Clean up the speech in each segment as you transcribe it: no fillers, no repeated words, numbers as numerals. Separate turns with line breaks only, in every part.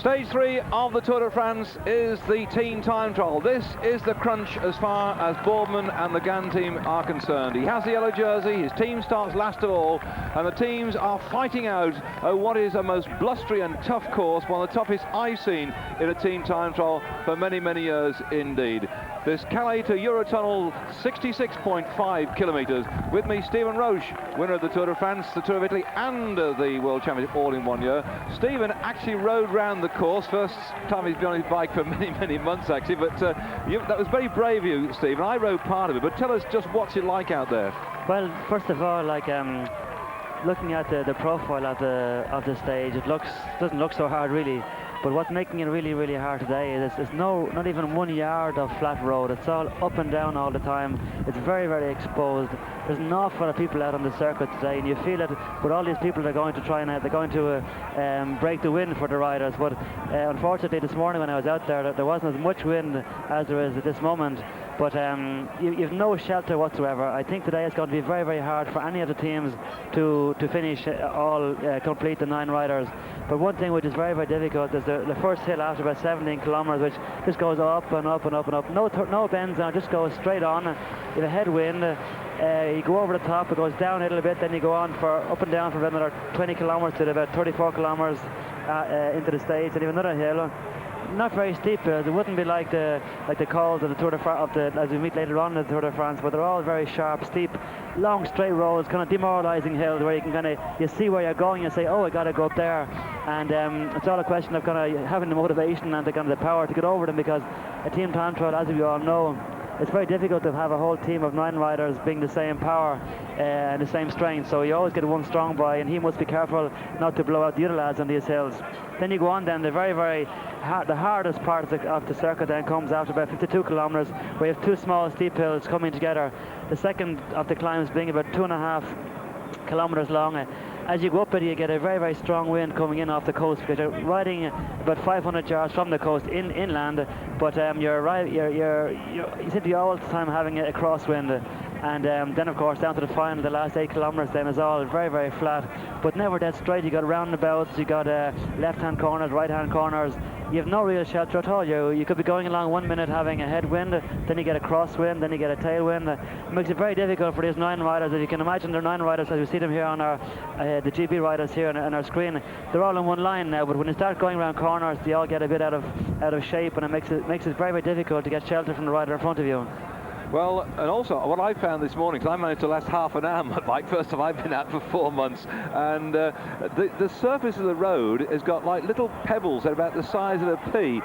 Stage 3 of the Tour de France is the team time trial. This is the crunch as far as Boardman and the Gann team are concerned. He has the yellow jersey, his team starts last of all, and the teams are fighting out what is a most blustery and tough course, one of the toughest I've seen in a team time trial for many, many years indeed. This Calais to Eurotunnel, 66.5 kilometres. With me, Stephen Roche, winner of the Tour de France, the Tour of Italy and the World Championship all in 1 year. Stephen actually rode round the course, first time he's been on his bike for many, many months actually, but that was very brave of you, Stephen. I rode part of it, but tell us just what's it like out there.
Well, first of all, looking at the profile of the stage, it doesn't look so hard really. But what's making it really, really hard today is there's not even 1 yard of flat road. It's all up and down all the time. It's very, very exposed. There's an awful lot of people out on the circuit today, and you feel it. But all these people are going to try and they're going to break the wind for the riders. But unfortunately, this morning when I was out there, there wasn't as much wind as there is at this moment. But you've no shelter whatsoever. I think today it's going to be very, very hard for any of the teams to finish complete the 9 riders. But one thing which is very, very difficult is the first hill after about 17 kilometres, which just goes up and up and up and up. No bends now, just goes straight on. You have a headwind. You go over the top, it goes down a little bit, then you go on for up and down for another 20 kilometres to about 34 kilometres into the stage, and you have another hill. Not very steep hills. It wouldn't be like the cols of the Tour de France, as we meet later on in the Tour de France, but they're all very sharp, steep, long straight roads, kind of demoralising hills where you can you see where you're going and say, oh, I got to go up there, and it's all a question of kind of having the motivation and the power to get over them, because a team time trial, as we all know, it's very difficult to have a whole team of 9 riders being the same power and the same strength. So you always get one strong boy, and he must be careful not to blow out the other lads on these hills. Then you go on, then the very, very the hardest part of the circuit then comes after about 52 kilometres, where you have 2 small steep hills coming together. The second of the climbs being about 2.5 kilometres long. As you go up it, you get a very, very strong wind coming in off the coast, because you're riding about 500 yards from the coast inland, but you seem to be all the time having a crosswind. And then of course down to the final, the last 8 kilometres then is all very, very flat, but never dead straight. You got roundabouts, you got left hand corners, right hand corners. You have no real shelter at all. You could be going along 1 minute having a headwind, then you get a crosswind, then you get a tailwind. It makes it very difficult for these 9 riders. As you can imagine, they're 9 riders as we see them here on our the GB riders here on our screen. They're all in one line now, but when you start going around corners, they all get a bit out of shape, and it makes it very, very difficult to get shelter from the rider in front of you.
Well, and also what I found this morning, because I managed to last half an hour on my bike, first time I've been out for 4 months, and the surface of the road has got like little pebbles that are about the size of a pea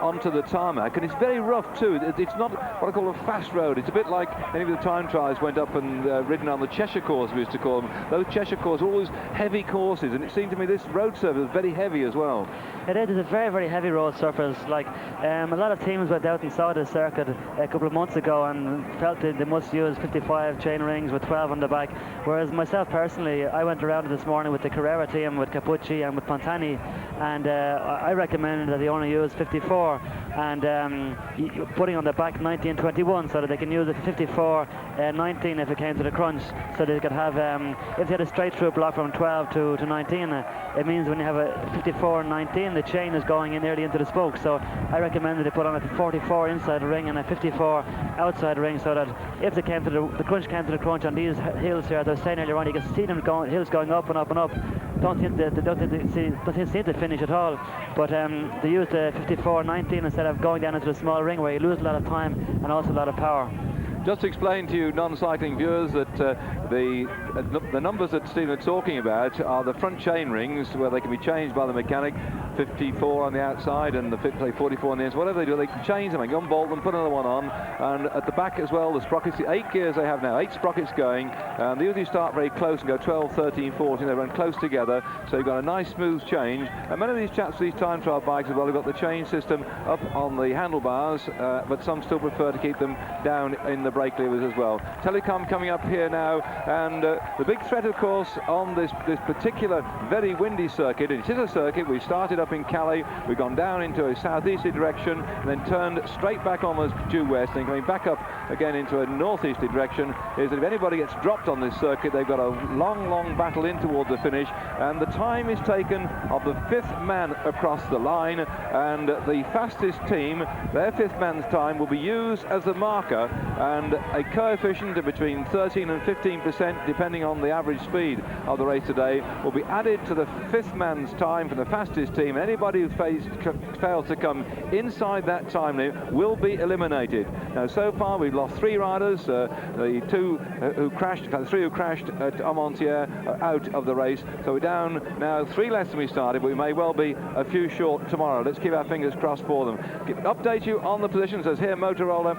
onto the tarmac, and it's very rough too. It's not what I call a fast road. It's a bit like any of the time trials went up and ridden on the Cheshire course, we used to call them. Those Cheshire courses are always heavy courses, and it seemed to me this road surface is very heavy as well.
It is a very, very heavy road surface. Like a lot of teams went out and saw the circuit a couple of months ago and felt that they must use 55 chain rings with 12 on the back, whereas myself personally, I went around this morning with the Carrera team, with Capucci and with Pantani, and I recommended that they only use 54 and putting on the back 19 and 21, so that they can use it 54 19 if it came to the crunch, so they could have if they had a straight through block from 12 to 19, it means when you have a 54 and 19, the chain is going in nearly into the spoke. So I recommended they put on a 44 inside ring and a 54 outside ring, so that if they came to the crunch came to the crunch on these hills here, as I was saying earlier on, you can see them hills going up and up and up. Don't seem to finish at all, but they used the 54-19 instead of going down into the small ring, where you lose a lot of time and also a lot of power.
Just to explain to you non-cycling viewers that the numbers that Stephen is talking about are the front chain rings, where they can be changed by the mechanic, 54 on the outside and the 44 on the inside. Whatever they do, they can change them and unbolt them, put another one on, and at the back as well, the sprockets, the 8 gears they have now, 8 sprockets going, and they usually start very close and go 12, 13, 14, they run close together, so you've got a nice smooth change. And many of these chaps, these time trial bikes as well, they've got the chain system up on the handlebars, but some still prefer to keep them down in the brake levers as well. Telecom coming up here now, and the big threat of course on this particular very windy circuit, and it is a circuit we started up up in Calais. We've gone down into a southeasterly direction, and then turned straight back almost due west, and coming back up again into a northeasterly direction. Is that if anybody gets dropped on this circuit, they've got a long battle in towards the finish, and the time is taken of the fifth man across the line, and the fastest team, their fifth man's time will be used as the marker, and a coefficient of between 13 and 15%, depending on the average speed of the race today, will be added to the fifth man's time for the fastest team. Anybody who fails to come inside that time limit will be eliminated. Now, so far we've lost 3 riders. The 2 who crashed, in fact, the 3 who crashed at Armentières are out of the race. So we're down now 3 less than we started, but we may well be a few short tomorrow. Let's keep our fingers crossed for them. Update you on the positions. As here, Motorola,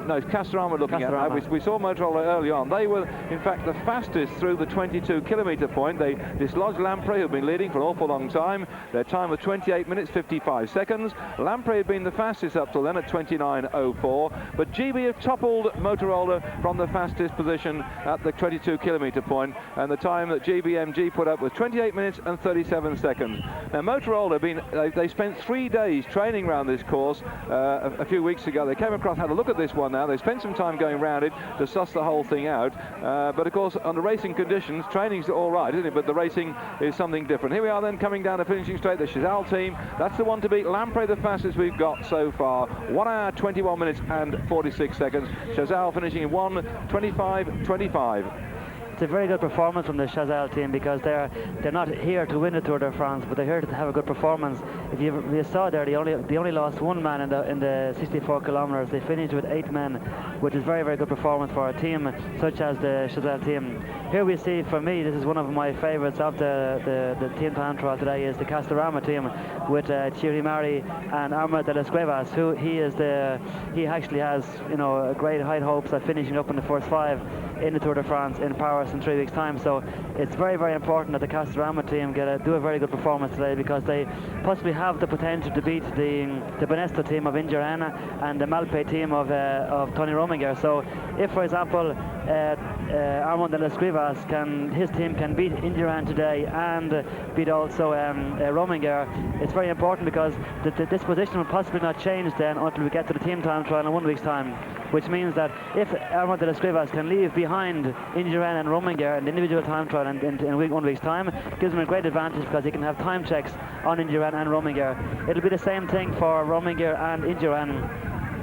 no, Castorama looking at. We saw Motorola early on. They were, in fact, the fastest through the 22-kilometre point. They dislodged Lamprey, who'd been leading for an awful long time. Their time was 28 minutes 55 seconds. Lamprey had been the fastest up till then at 29.04, but GB have toppled Motorola from the fastest position at the 22-kilometre point, and the time that GBMG put up was 28 minutes and 37 seconds. Now, Motorola, they spent 3 days training around this course a few weeks ago. They came across, had a look at this one now. They spent some time going around it to suss the whole thing out, but of course, under racing conditions, training's all right, isn't it? But the racing is something different. Here we are then, coming down the finishing straight, the Chazal team. That's the one to beat. Lamprey, the fastest we've got so far. 1 hour, 21 minutes and 46 seconds. Chazal finishing in 1:25.25.
It's a very good performance from the Chazal team, because they're not here to win the Tour de France, but they're here to have a good performance. If you saw there, they only lost 1 man in the 64 kilometers. They finished with 8 men, which is very, very good performance for a team such as the Chazal team. Here we see, for me, this is one of my favourites of the team time trial today, is the Castorama team with Thierry Mari and Armand de las Cuevas, who he actually has, you know, great high hopes of finishing up in the first 5 in the Tour de France in Paris in 3 weeks' time. So it's very, very important that the Castorama team do a very good performance today, because they possibly have the potential to beat the Benesto team of Indurain and the Malpe team of Tony Rominger. So if, for example, Armand de las Cuevas his team can beat Indurain today and beat also Rominger, it's very important, because this position will possibly not change then until we get to the team time trial in 1 week's time, which means that if Armand de las Cuevas can leave behind Indurain and Rominger in the individual time trial in 1 week's time, it gives him a great advantage, because he can have time checks on Indurain and Rominger. It'll be the same thing for Rominger and Indurain.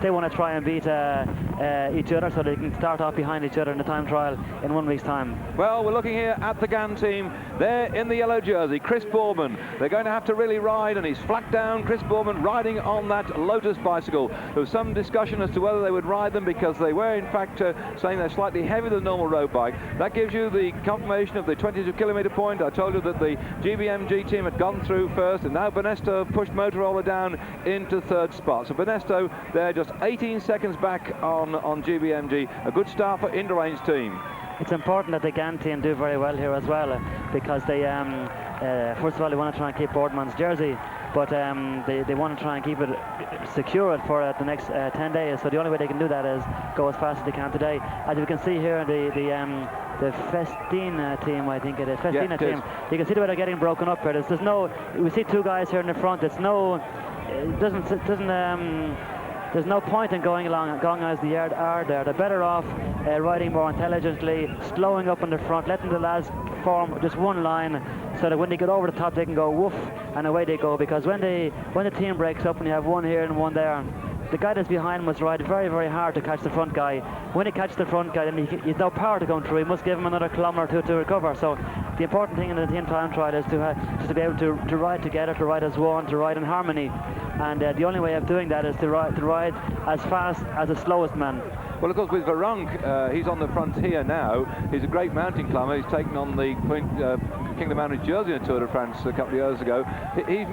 They want to try and beat each other, so they can start off behind each other in the time trial in 1 week's time.
Well, we're looking here at the GAN team. They're in the yellow jersey. Chris Boorman. They're going to have to really ride, and he's flat down. Chris Boorman riding on that Lotus bicycle. There was some discussion as to whether they would ride them, because they were, in fact, saying they're slightly heavier than normal road bike. That gives you the confirmation of the 22-kilometre point. I told you that the GBMG team had gone through first, and now Benesto pushed Motorola down into 3rd spot. So Benesto, they're just 18 seconds back on GBMG. A good start for Indurain's team.
It's important that the GAN team do very well here as well, because they first of all, they want to try and keep Boardman's jersey, but they want to try and keep it secure for the next 10 days. So the only way they can do that is go as fast as they can today. As you can see here, the Festina team, I think it is, Festina team, you can see the way they're getting broken up here. We see 2 guys here in the front. There's no point in going as the yard are there. They're better off riding more intelligently, slowing up in the front, letting the lads form just one line, so that when they get over the top they can go woof and away they go. Because when the team breaks up and you have one here and one there, the guy that's behind must ride very, very hard to catch the front guy. When he catches the front guy, then he's no power to go through. He must give him another kilometre or 2 to recover. So the important thing in the team time trial is to be able to ride together, to ride as one, to ride in harmony. And the only way of doing that is to ride as fast as the slowest man.
Well, of course, with Varunc, he's on the front here now. He's a great mountain climber. He's taken on the Kingdom Mountain jersey in the Tour de France a couple of years ago.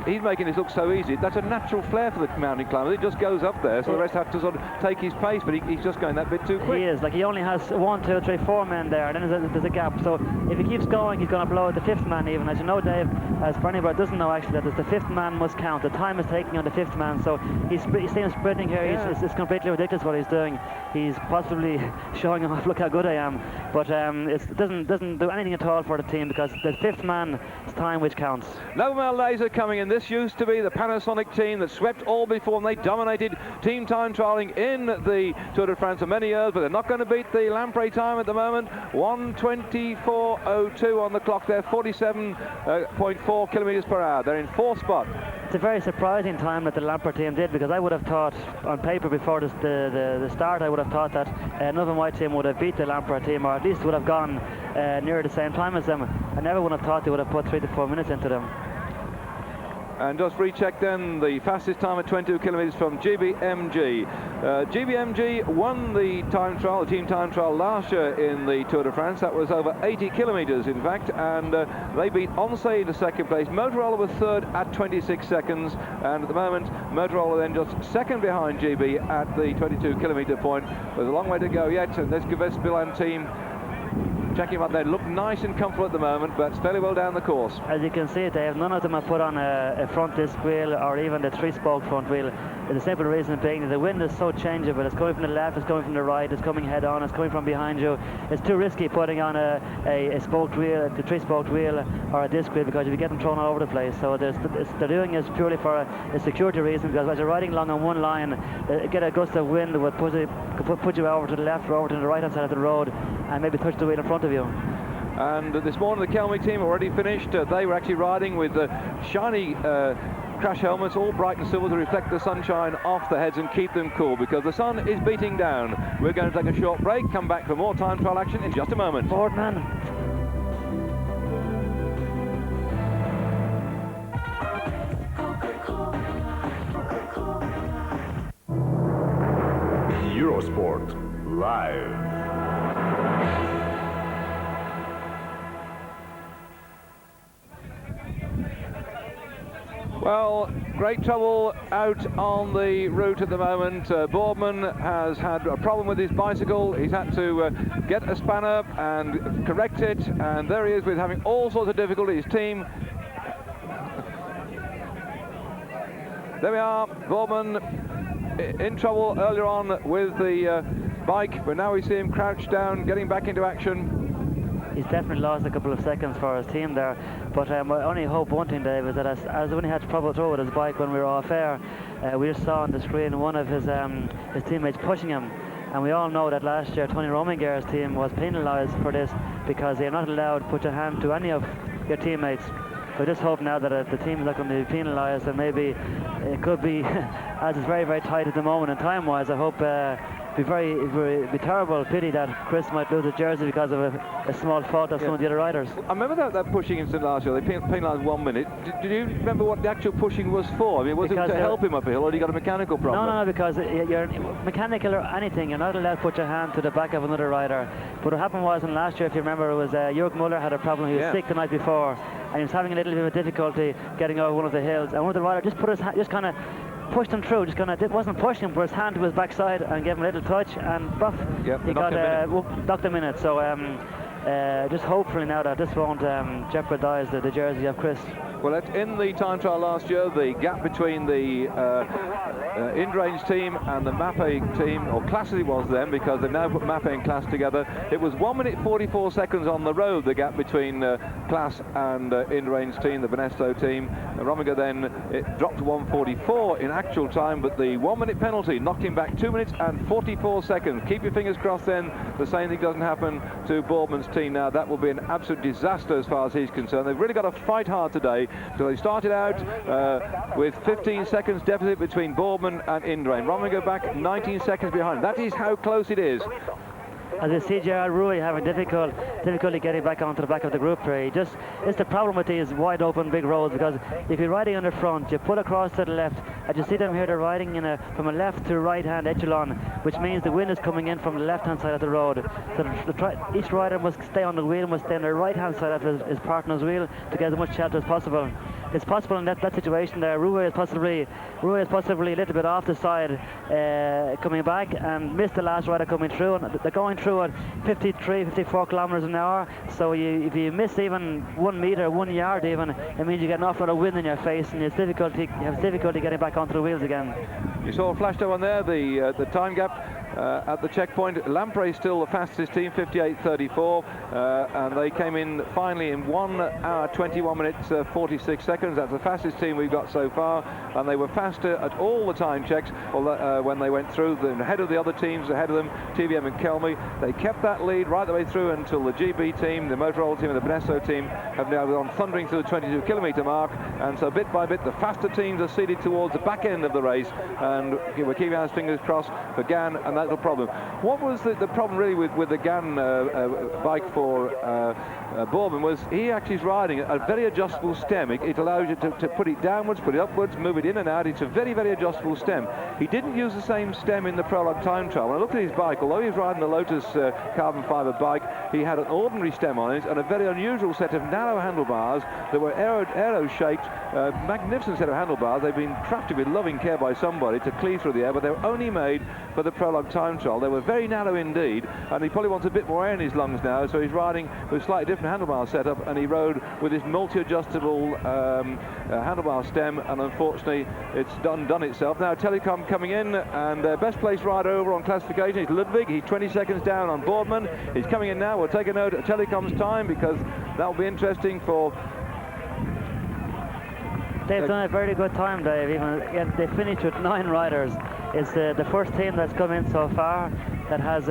He's making this look so easy. That's a natural flair for the mountain climber. He just goes up there, so the rest have to sort of take his pace, but he's just going that bit too quick.
He is. Like, he only has 1, 2, 3, 4 men there, and then there's a gap. So if he keeps going, he's going to blow out the 5th man even. As you know, Dave, as for anybody doesn't know actually, that the 5th man must count. The time is taking on the 5th man. So he's seen him sprinting here. Yeah. It's completely ridiculous what he's doing. He's possibly showing off, look how good I am. But it doesn't do anything at all for the team, because the fifth man's time which counts.
Nobel Laser coming in. This used to be the Panasonic team that swept all before, and they dominated team time trialling in the Tour de France for many years, but they're not going to beat the Lamprey time at the moment. 1:24:02 on the clock there, 47.4 kilometres per hour. They're in fourth spot.
It's a very surprising time that the Lamprey team did, because I would have thought on paper before the start, I would have thought that Northern White team would have beat the Lamprey team, or at least would have gone near the same time as them. I never would have thought they would have put 3 to 4 minutes into them.
And just recheck then the fastest time at 22 kilometres from GBMG. GBMG won the time trial, the team time trial last year in the Tour de France. That was over 80 kilometres in fact, and they beat Onsay into second place. Motorola was third at 26 seconds, and at the moment Motorola then just second behind GB at the 22 kilometre point. There's a long way to go yet, and this Gavesbilan team, checking them out, they look nice and comfortable at the moment, but fairly well down the course.
As you can see, Dave, none of them have put on a front disc wheel or even the 3-spoke front wheel. The simple reason being that the wind is so changeable. It's coming from the left, it's coming from the right, it's coming head on, it's coming from behind you. It's too risky putting on a spoked wheel, the 3-spoked wheel or a disc wheel, because if you get them thrown all over the place. So they're doing this purely for a security reason, because as you're riding along on one line, get a gust of wind would put you over to the left or over to the right hand side of the road and maybe touch the wheel in front of you.
And this morning the Kelmy team already finished. They were actually riding with shiny crash helmets, all bright and silver, to reflect the sunshine off the heads and keep them cool, because the sun is beating down. We're going to take a short break, come back for more time trial action in just a moment.
Forward, man.
Eurosport Live.
Well, great trouble out on the route at the moment. Boardman has had a problem with his bicycle. He's had to get a spanner and correct it, and there he is with having all sorts of difficulties. Team, there we are, Boardman in trouble earlier on with the bike, but now we see him crouched down, getting back into action.
He's definitely lost a couple of seconds for his team there, but I only hope one thing, Dave, is that as when he had trouble through with his bike when we were off air, we just saw on the screen one of his teammates pushing him, and we all know that last year Tony Rominger's team was penalised for this, because they're not allowed to put your hand to any of your teammates. So I just hope now that the team is not going to be penalised, and maybe it could be, as it's very, very tight at the moment and time-wise, I hope be be terrible pity that Chris might lose a jersey because of a small fault of some of the other riders.
I remember that pushing incident last year. They penalised 1 minute. Did you remember what the actual pushing was for? I mean, was because it to help him up a hill, or did he got a mechanical problem?
No, because you're mechanical or anything, you're not allowed to put your hand to the back of another rider. But what happened was, in last year, if you remember, it was Jörg Müller had a problem. He was sick the night before, and he was having a little bit of difficulty getting over one of the hills, and one of the riders just put his hand, just kind of pushed him through, wasn't pushing him, put his hand to his backside and gave him a little touch, and buff, he got knocked him in it. So just hopefully now that this won't jeopardise the jersey of Chris.
Well, in the time trial last year, the gap between the in-range team and the Mappe team, or Class as it was then, because they've now put Mappe and Class together, it was 1 minute 44 seconds on the road, the gap between Class and in-range team, the Benesto team. Rominger then, it dropped to 1:44 in actual time, but the 1 minute penalty knocked him back 2 minutes and 44 seconds. Keep your fingers crossed then the same thing doesn't happen to Boardman's team now. That will be an absolute disaster as far as he's concerned. They've really got to fight hard today. So they started out with 15 seconds deficit between Boardman and Indurain. Rominger back 19 seconds behind. That is how close it is.
As we see Gerard Rouy having difficulty getting back onto the back of the group tree. It's the problem with these wide open big roads, because if you're riding on the front, you pull across to the left, and you see them here, they're riding from a left to right hand echelon, which means the wind is coming in from the left hand side of the road. So each rider must stay on the wheel, must stay on the right hand side of his partner's wheel to get as much shelter as possible. It's possible in that situation there, Rouy is possibly a little bit off the side coming back and missed the last rider coming through, and they're going through at 54 kilometers an hour. So if you miss even 1 meter, 1 yard even, it means you get an awful lot of wind in your face, and you have difficulty getting back onto the wheels again.
You saw a flash down there, the time gap. at the checkpoint. Lamprey still the fastest team, 58.34, and they came in finally in 1 hour 21 minutes 46 seconds. That's the fastest team we've got so far, and they were faster at all the time checks when they went through, ahead of the other teams, ahead of them, TVM and Kelme. They kept that lead right the way through until the GB team, the Motorola team and the Benesso team have now gone thundering through the 22-kilometre mark, and so bit by bit the faster teams are seeded towards the back end of the race, and we're keeping our fingers crossed for Gann and that little problem. What was the problem really with the Gann bike for Boorman was he actually is riding a very adjustable stem. It allows you to put it downwards, put it upwards, move it in and out. It's a very, very adjustable stem. He didn't use the same stem in the prologue time trial. When I looked at his bike, although he was riding the Lotus carbon fibre bike, he had an ordinary stem on it and a very unusual set of narrow handlebars that were aero-shaped, magnificent set of handlebars. They've been crafted with loving care by somebody to cleave through the air, but they were only made for the prologue time trial. They were very narrow indeed, and he probably wants a bit more air in his lungs now, so he's riding with a slightly different handlebar setup, and he rode with his multi-adjustable handlebar stem, and unfortunately it's done itself. Now Telecom coming in, and best placed rider over on classification is Ludwig. He's 20 seconds down on Boorman. He's coming in now. We'll take a note of Telecom's time because that will be interesting for...
They've done a very good time, Dave. Even they finished with 9 riders. It's the first team that's come in so far that has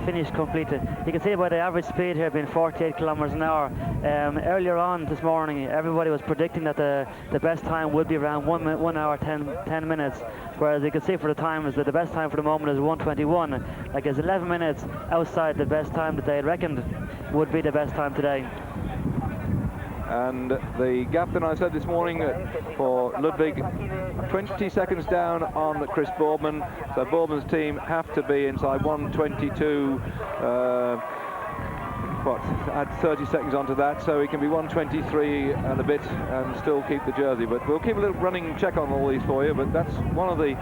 finished completed. You can see by the average speed here being 48 kilometers an hour. Earlier on this morning, everybody was predicting that the best time would be around 1 hour 10 minutes, whereas you can see for the time is that the best time for the moment is 1:21. Like it's 11 minutes outside the best time that they had reckoned would be the best time today.
And the gap that I said this morning for Ludwig, 20 seconds down on Chris Boorman. So Boorman's team have to be inside 1:22. Add 30 seconds onto that, so he can be 1:23 and a bit and still keep the jersey. But we'll keep a little running check on all these for you. But that's one of the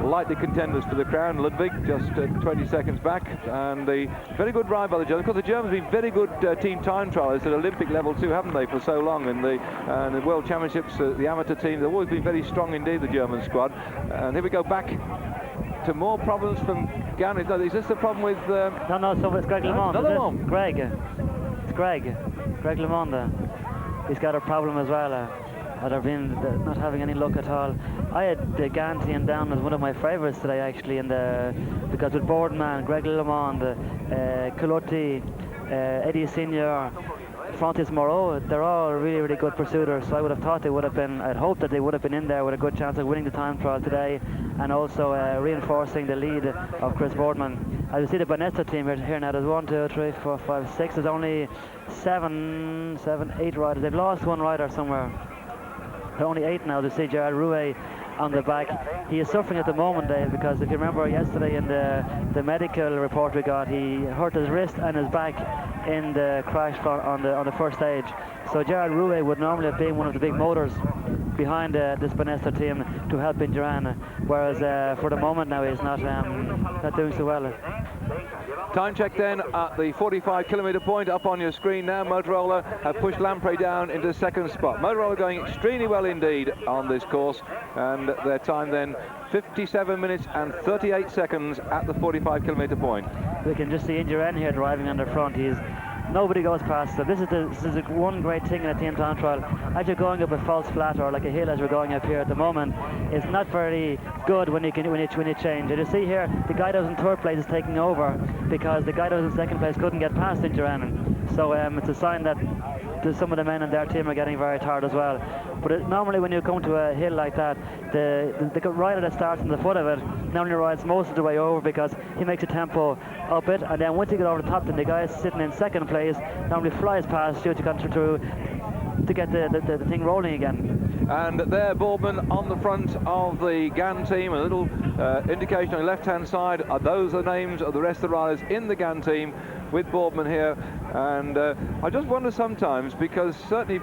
likely contenders for the crown. Ludwig just 20 seconds back, and the very good ride by the Germans. Because the Germans have been very good team time trialists at Olympic level too, haven't they, for so long? And the World Championships, the amateur teams, they've always been very strong indeed, the German squad. And here we go back to more problems from Gann. Is this the problem with...
No, so it's Greg LeMond.
Another one.
Greg. It's Greg LeMond. He's got a problem as well. They've been not having any luck at all. I had the Gann team down as one of my favourites today, actually, because with Boardman, Greg LeMond, Culotti, Eddie Senior, Francis Moreau, they're all really, really good pursuers. So I would have thought they would have been, I'd hoped that they would have been in there with a good chance of winning the time trial today, and also reinforcing the lead of Chris Boardman. As you see the Benesso team here now, there's 1, 2, 3, 4, 5, 6. There's only 7, 8 riders. They've lost 1 rider somewhere. There are only 8 now. To see Gerard Rouet on the back. He is suffering at the moment, Dave, because if you remember yesterday in the medical report we got, he hurt his wrist and his back in the crash on the first stage. So Gerard Rouet would normally have been one of the big motors behind this Benesso team to help in Duran, whereas for the moment now he's not doing so well.
Time check then at the 45-kilometre point up on your screen now. Motorola have pushed Lamprey down into the second spot. Motorola going extremely well indeed on this course, and their time then 57 minutes and 38 seconds at the 45-kilometre point.
We can just see Indurain here driving on the front. Nobody goes past them. This is one great thing in a team time trial. As you're going up a false flat or like a hill as we're going up here at the moment, it's not very good when you change. And you see here, the guy that was in third place is taking over because the guy that was in second place couldn't get past Indurain. So it's a sign that some of the men in their team are getting very tired as well. But normally when you come to a hill like that, the rider that starts on the foot of it normally rides most of the way over because he makes a tempo up it, and then once you get over the top, then the guy sitting in second place normally flies past you to get the thing rolling again.
And there Boardman on the front of the Gann team. A little indication on the left-hand side. Those are the names of the rest of the riders in the Gann team with Boardman here. And I just wonder sometimes, because certainly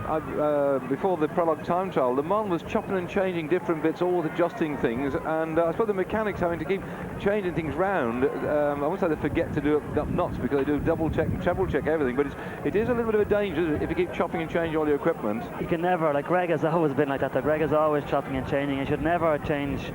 before the prologue time trial, Le Mans was chopping and changing different bits, always adjusting things, and I suppose the mechanics having to keep changing things round. I won't say they forget to do up knots because they do double check and treble check everything, but it is a little bit of a danger if you keep chopping and changing all your equipment.
You can never, like Greg has always been like that. Greg is always chopping and changing. You should never change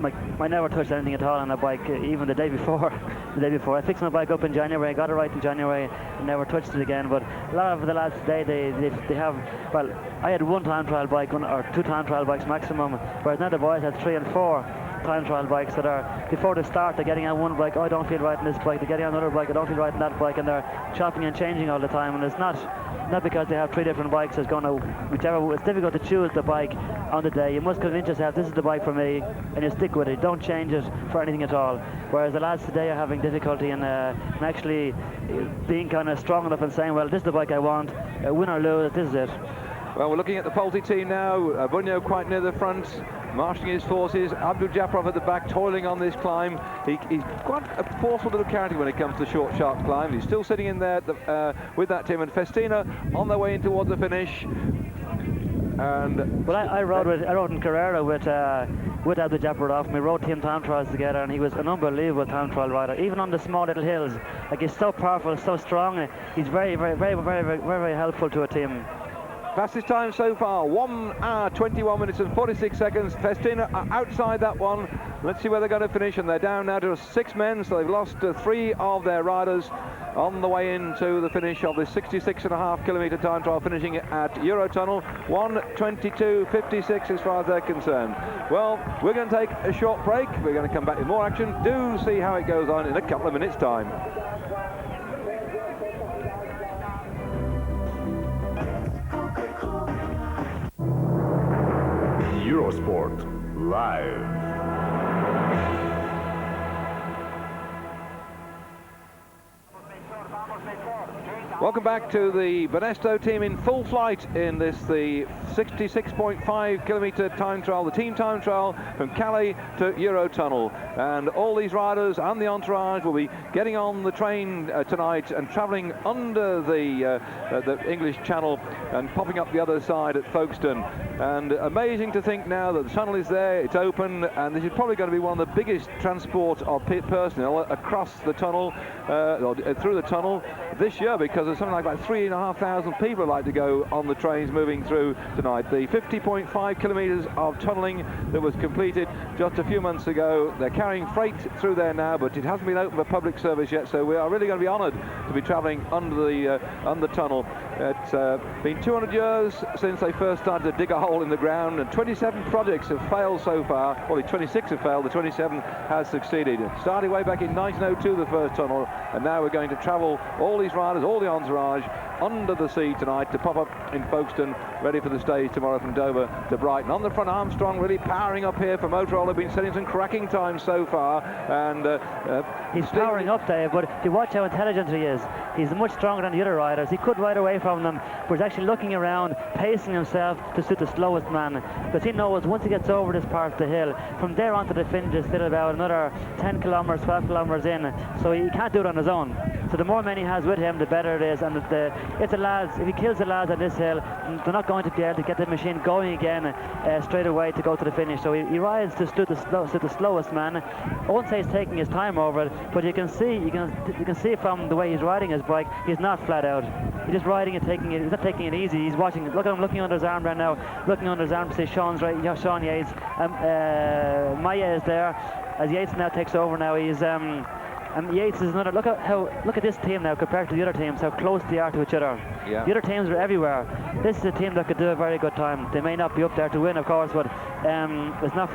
I never touched anything at all on a bike, even the day before. I fixed my bike up in January, I got it right in January, and never touched it again. But a lot of the lads today, they have, well, I had one time trial bike, or two time trial bikes maximum, whereas now the boys had 3 and 4 time trial bikes that are, before they start, they're getting on one bike, oh, I don't feel right in this bike, they're getting on another bike, I don't feel right in that bike, and they're chopping and changing all the time. And it's not because they have 3 different bikes, it's going to, whichever, it's difficult to choose the bike on the day. You must convince yourself, this is the bike for me, and you stick with it, don't change it for anything at all. Whereas the lads today are having difficulty in actually being kind of strong enough and saying, well, this is the bike I want, win or lose, this is it.
Well, we're looking at the Pulte team now. Bunyo quite near the front, marshalling his forces. Abdul Japarov at the back, toiling on this climb. He's quite a forceful little character when it comes to short, sharp climbs. He's still sitting in there with that team. And Festina on their way in towards the finish. And
well, I rode in Carrera with Abdul Japarov. We rode team time trials together, and he was an unbelievable time trial rider. Even on the small little hills, like he's so powerful, so strong. He's very, very, very, very, very, very helpful to a team.
Fastest time so far, 1 hour, 21 minutes and 46 seconds. Festina are outside that one. Let's see where they're going to finish, and they're down now to 6 men, so they've lost 3 of their riders on the way into the finish of this 66.5 kilometre time trial, finishing at Eurotunnel, 1:22.56 as far as they're concerned. Well, we're going to take a short break. We're going to come back with more action. Do see how it goes on in a couple of minutes' time.
Eurosport Live.
Welcome back to the Banesto team in full flight in the 66.5 kilometre time trial, the team time trial from Calais to Eurotunnel. And all these riders and the entourage will be getting on the train tonight and travelling under the English Channel and popping up the other side at Folkestone. And amazing to think now that the tunnel is there, it's open, and this is probably going to be one of the biggest transport of personnel across the tunnel, or through the tunnel this year, because there's something like about 3,500 people like to go on the trains moving through tonight. The 50.5 kilometres of tunnelling that was completed just a few months ago, they're carrying freight through there now, but it hasn't been open for public service yet, so we are really going to be honoured to be travelling under the tunnel. It's been 200 years since they first started to dig a hole in the ground, and 27 projects have failed so far. Well, 26 have failed, the 27 has succeeded. It started way back in 1902, the first tunnel, and now we're going to travel, all these riders, all the entourage, under the sea tonight to pop up in Folkestone, ready for the stage tomorrow from Dover to Brighton. On the front, Armstrong really powering up here for Motorola. They've been setting some cracking times so far, and
he's powering up, Dave, but if you watch how intelligent he is, he's much stronger than the other riders. He could ride away from them, but he's actually looking around, pacing himself to suit the slowest man, because he knows once he gets over this part of the hill, from there on to the finish is still about another 10 kilometres, 12 kilometres in, so he can't do it on his own. So the more men he has with him, the better it is. And if the lads, if he kills the lads on this hill, they're not going to be able to get the machine going again straight away to go to the finish. So he rides to suit the slowest man. I won't say he's taking his time over it, but you can see from the way he's riding his bike, he's not flat out. He's just riding it, taking it. He's not taking it easy. He's watching. Look at him looking under his arm right now. Looking under his arm to see Sean Yates. Maya is there as Yates now takes over. Now he's. And Yates is another. Look at this team now compared to the other teams, how close they are to each other.
Yeah.
The other teams are everywhere. This is a team that could do a very good time. They may not be up there to win, of course, but it's not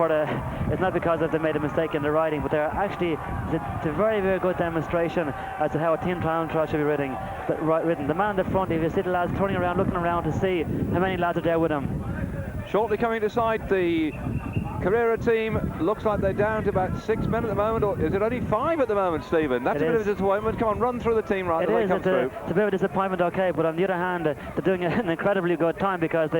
because that they made a mistake in the riding, but they're actually it's a very, very good demonstration as to how a team time trial should be ridden. The man in the front, if you see the lads turning around, looking around to see how many lads are there with him.
Shortly coming to sight, the Carrera team looks like they're down to about 6 men at the moment, or is it only 5 at the moment, Stephen? That's a bit of a disappointment. Come on, run through the team right as they come through.
It's a bit of a disappointment, okay, but on the other hand, they're doing an incredibly good time, because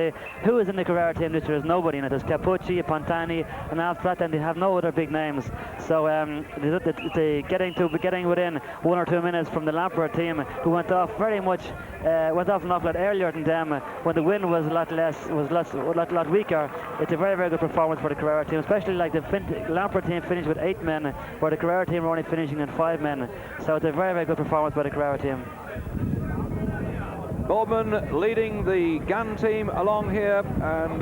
who is in the Carrera team this year? There's nobody in it. There's Capucci, Pantani, and Alfred, and they have no other big names. So they're getting within 1 or 2 minutes from the Lampert team, who went off an awful lot earlier than them when the wind was a lot weaker. It's a very, very good performance for the Carrera team, especially like the Lampert team finished with 8 men, where the Carrera team were only finishing in 5 men. So it's a very, very good performance by the Carrera team.
Boardman leading the GAN team along here, and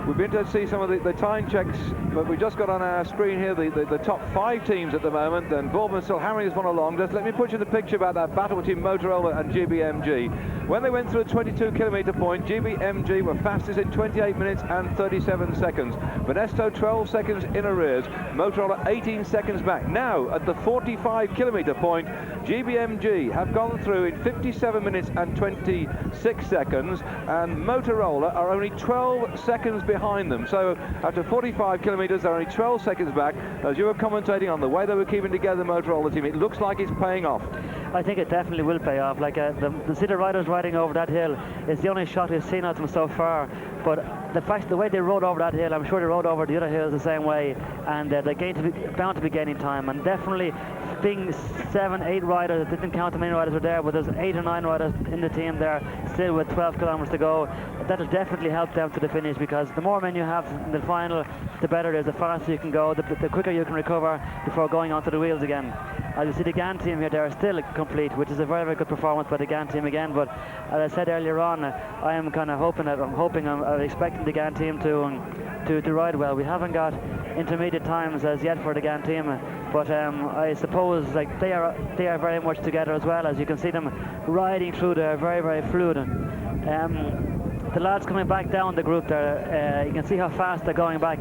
We've been to see some of the time checks, but we've just got on our screen here the top 5 teams at the moment, and Boardman still hammering this one along. Just let me put you the picture about that battle between Motorola and GBMG. When they went through the 22-kilometre point, GBMG were fastest in 28 minutes and 37 seconds. Banesto 12 seconds in arrears, Motorola 18 seconds back. Now, at the 45-kilometre point, GBMG have gone through in 57 minutes and 26 seconds, and Motorola are only 12 seconds behind them. So after 45 kilometres, they're only 12 seconds back. As you were commentating on the way they were keeping together, the Motorola team, it looks like it's paying off.
I think it definitely will pay off. Like the city riders riding over that hill is the only shot we've seen of them so far. But the way they rode over that hill, I'm sure they rode over the other hills the same way, and they're bound to be gaining time. And definitely, being 7, 8 riders, didn't count how many riders were there, but there's 8 or 9 riders in the team there, still with 12 kilometres to go. That'll definitely help them to the finish, because the more men you have in the final, the better it is. The faster you can go, the quicker you can recover before going onto the wheels again. As you see the GAN team here, they're still complete, which is a very, very good performance by the GAN team again. But as I said earlier on, I am kind of I'm expecting the GAN team to ride well. We haven't got intermediate times as yet for the GAN team, but I suppose like they are very much together as well. As you can see them riding through there, very, very fluid. The lads coming back down the group there, you can see how fast they're going back.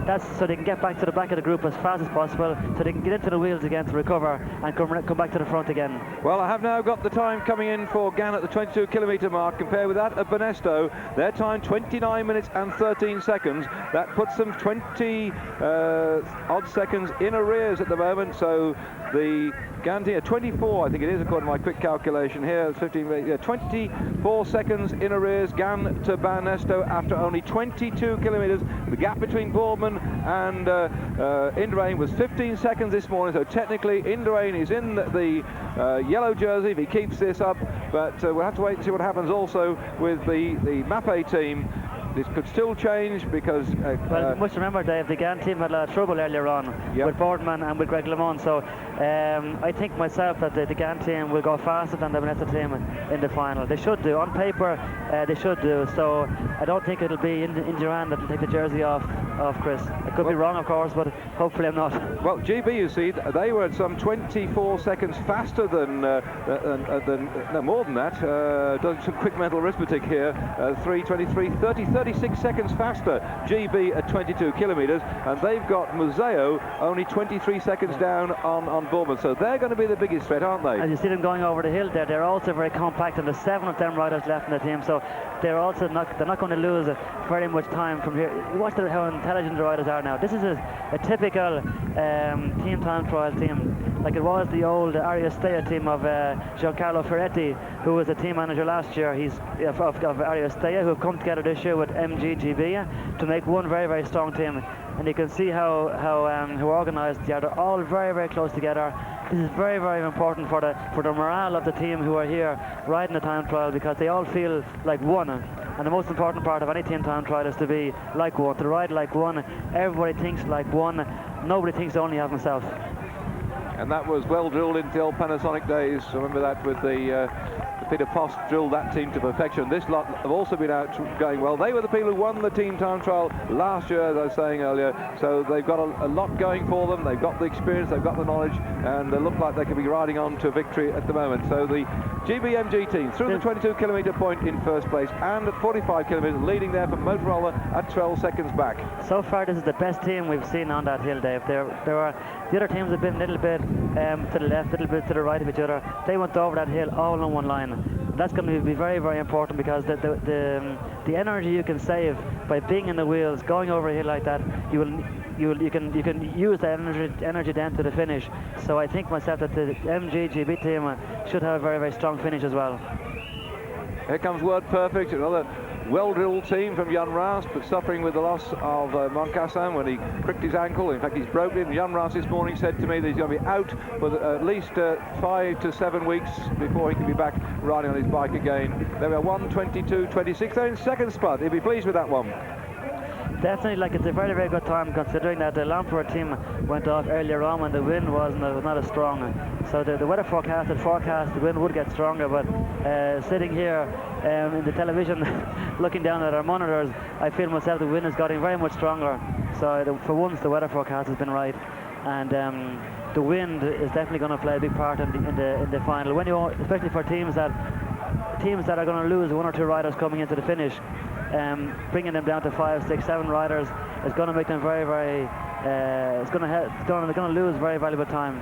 That's so they can get back to the back of the group as fast as possible, so they can get into the wheels again to recover and come back to the front again.
Well, I have now got the time coming in for GAN at the 22-kilometre mark. Compared with that of Banesto, their time 29 minutes and 13 seconds. That puts them 20 odd seconds in arrears at the moment. So the GAN team, 24, I think it is, according to my quick calculation here. 24 seconds in arrears, GAN to Banesto after only 22 kilometres. The gap between Boardman and Indurain was 15 seconds this morning, so technically Indurain is in the yellow jersey if he keeps this up, but we'll have to wait and see what happens also with the Mapei team. This could still change because...
well, you must remember, Dave, the GAN team had a lot of trouble earlier on with Boardman and with Greg LeMond, so I think myself that the GAN team will go faster than the Banesto team in the final. They should do. On paper, they should do. So I don't think it'll be Indurain that will take the jersey off Chris. I could be wrong, of course, but hopefully I'm not. Well,
GB, you see, they were at some 24 seconds faster than no, more than that. Doing some quick mental arithmetic here. 36 seconds faster, GB at 22 kilometres, and they've got Museo only 23 seconds down on Bournemouth, so they're going to be the biggest threat, aren't they?
As you see them going over the hill there, they're also very compact, and there's 7 of them riders left in the team, so they're not going to lose very much time from here. Watch how intelligent the riders are now. This is a typical team time trial team, like it was the old Ariastea team of Giancarlo Ferretti, who was the team manager last year. He's of Ariastea, who have come together this year with MGGB to make one very, very strong team. And you can see how organised they are. They're all very, very close together. This is very, very important for the morale of the team who are here riding the time trial, because they all feel like one. And the most important part of any team time trial is to be like one, to ride like one. Everybody thinks like one. Nobody thinks only of himself.
And that was well drilled into the old Panasonic days. I remember that with the Peter Post drilled that team to perfection. This lot have also been out going well. They were the people who won the team time trial last year, as I was saying earlier. So they've got a lot going for them. They've got the experience, they've got the knowledge, and they look like they could be riding on to victory at the moment. So the GBMG team through the 22-kilometre point in first place, and at 45 kilometres leading there from Motorola at 12 seconds back.
So far, this is the best team we've seen on that hill, Dave. The other teams have been a little bit to the left, a little bit to the right of each other. They went over that hill all on one line. That's going to be very, very important, because the energy you can save by being in the wheels, going over a hill like that, you can use that energy then to the finish. So I think myself that the MGGB team should have a very, very strong finish as well.
Here comes Word Perfect, another well-drilled team from Jan Raas, but suffering with the loss of Moncassin when he cricked his ankle. In fact, he's broken it. Jan Raas this morning said to me that he's going to be out for at least 5 to 7 weeks before he can be back riding on his bike again. They were 1:22.26. They're in second spot. He'll be pleased with that one.
Definitely, like, it's a very, very good time, considering that the Lamport team went off earlier on when the wind was not as strong. So the weather forecast the wind would get stronger, but sitting here in the television looking down at our monitors, I feel myself the wind is getting very much stronger. So for once the weather forecast has been right, and the wind is definitely going to play a big part in the final. When especially for teams that are going to lose 1 or 2 riders coming into the finish, bringing them down to 5, 6, 7 riders is going to make them very it's going to lose very valuable time.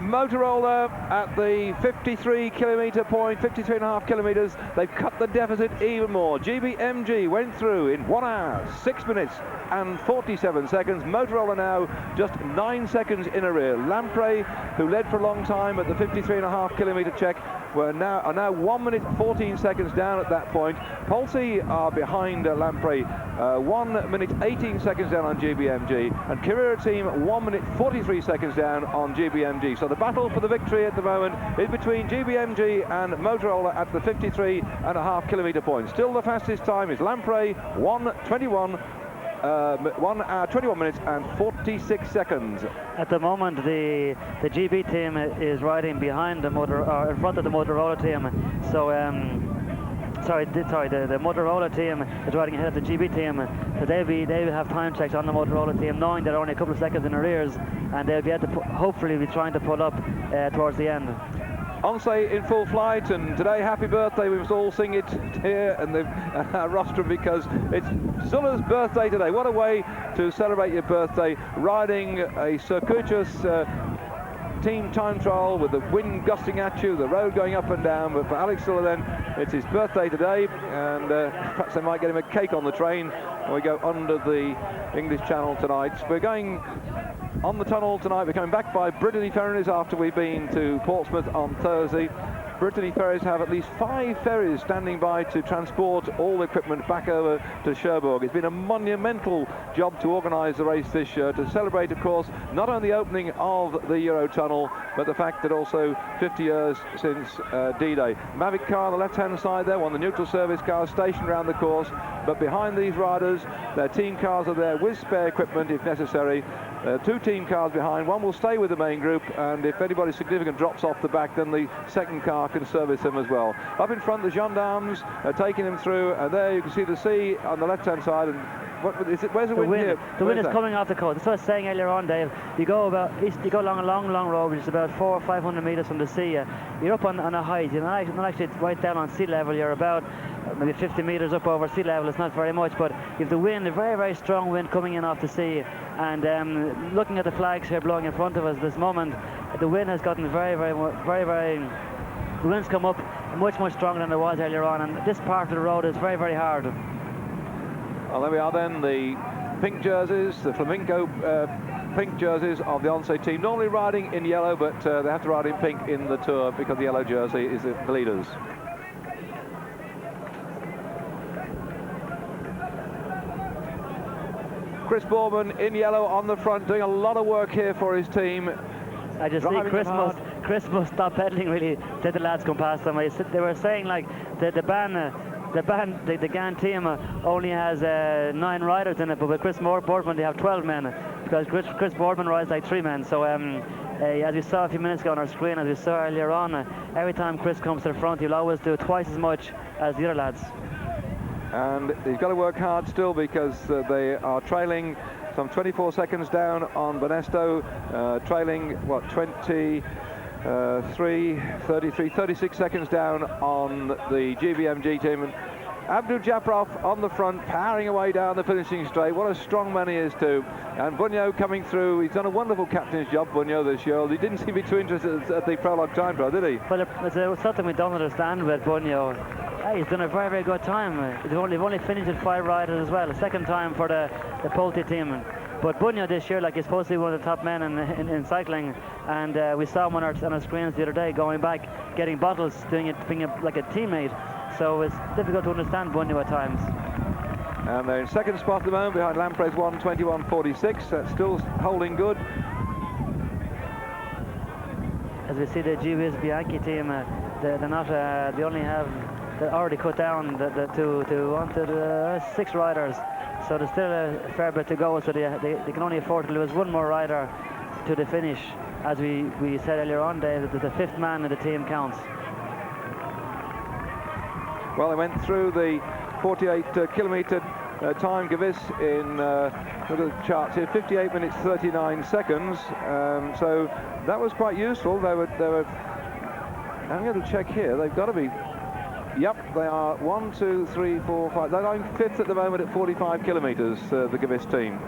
Motorola at the 53 kilometre point, 53.5 kilometres. They've cut the deficit even more. GBMG went through in 1 hour, 6 minutes and 47 seconds. Motorola now just 9 seconds in a rear. Lamprey, who led for a long time at the 53.5 kilometre check, are now 1 minute 14 seconds down at that point. Polsey are behind Lamprey, 1 minute 18 seconds down on GBMG, and Carrera Team 1 minute 43 seconds down on GBMG. So the battle for the victory at the moment is between GBMG and Motorola at the 53.5 kilometre point. Still the fastest time is Lamprey, 1:21. 1 hour 21 minutes and 46 seconds.
At the moment, the GB team is riding behind in front of the Motorola team. So the Motorola team is riding ahead of the GB team. So they'll have time checks on the Motorola team, knowing they're only a couple of seconds in arrears, and they'll be able to hopefully be trying to pull up towards the end.
Onse in full flight, and today happy birthday, we must all sing it here in the rostrum, because it's Zula's birthday today. What a way to celebrate your birthday, riding a circuitous team time trial with the wind gusting at you, the road going up and down. But for Alex Zula then, it's his birthday today, and perhaps they might get him a cake on the train when we go under the English Channel tonight. We're going on the tunnel tonight. We're coming back by Brittany Ferries after we've been to Portsmouth on Thursday. Brittany Ferries have at least 5 ferries standing by to transport all the equipment back over to Cherbourg. It's been a monumental job to organise the race this year, to celebrate, of course, not only the opening of the Eurotunnel, but the fact that also 50 years since D-Day. Mavic car on the left-hand side there, one of the neutral service cars stationed around the course, but behind these riders, their team cars are there with spare equipment if necessary. 2 team cars behind, one will stay with the main group, and if anybody significant drops off the back, then the second car can service them as well. Up in front, the gendarmes are taking them through, and there you can see the sea on the left-hand side. And where's the wind here?
The wind is coming off the coast. That's what I was saying earlier on, Dave. You go along a long road, which is about 400 or 500 metres from the sea. You're up on a height. You're not actually right down on sea level. You're about maybe 50 metres up over sea level. It's not very much, but you have the wind, a very, very strong wind coming in off the sea. And looking at the flags here blowing in front of us this moment, the wind has gotten very, the wind's come up much stronger than it was earlier on, and this part of the road is very, very hard.
Well, there we are then, the pink jerseys, the flamenco pink jerseys of the Onse team, normally riding in yellow, but they have to ride in pink in the Tour because the yellow jersey is the leaders. Chris Bourman in yellow on the front, doing a lot of work here for his team.
I just see Chris must stop pedaling, really, let the lads come past them. They were saying like the GAN team only has 9 riders in it, but with Chris Boardman they have 12 men, because Chris Boardman rides like 3 men. So as we saw a few minutes ago on our screen, as we saw earlier on, every time Chris comes to the front, he'll always do twice as much as the other lads.
And he's got to work hard still, because they are trailing some 24 seconds down on Bonesto, trailing, 36 seconds down on the GBMG team. And Abdul Jafarov on the front, powering away down the finishing straight. What a strong man he is too. And Bunyo coming through. He's done a wonderful captain's job, Bunyo, this year. He didn't seem to be too interested at the prologue time trial, did he?
Well, it's something we don't understand with Bunyo. He's done a very, very good time. They've only finished with 5 riders as well. A second time for the Pulte team. But Bunyo this year, like, he's supposed to be one of the top men in cycling, and we saw him on our screens the other day, going back, getting bottles, doing it, being like a teammate. So it's difficult to understand Bunyo at times.
And they're in second spot at the moment behind Lamprey's 1:21.46. That's still holding good.
As we see the GWS Bianchi team, they're not. They only have. They already cut down to 6 riders. So there's still a fair bit to go, so they can only afford to lose 1 more rider to the finish. As we said earlier on, Dave, that the 5th man in the team counts.
Well, they went through the 48 kilometre time, Gavis, in look at the charts here, 58 minutes 39 seconds. So that was quite useful. They were. I'm going to check here. They've got to be. Yep, they are 1, 2, 3, 4, 5. They're going 5th at the moment at 45 kilometres. The Gavis team.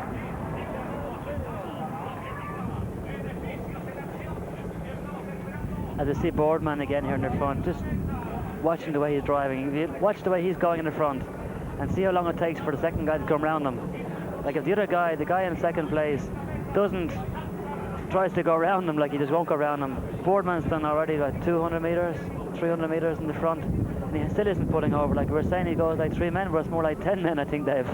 As I see Boardman again here in the front, just watching the way he's driving. Watch the way he's going in the front, and see how long it takes for the second guy to come around him. Like if the other guy, the guy in second place, tries to go around him, like he just won't go around him. Boardman's done already like 200 metres, 300 metres in the front, and he still isn't pulling over. Like we were saying, he goes like 3 men, but it's more like 10 men, I think, Dave.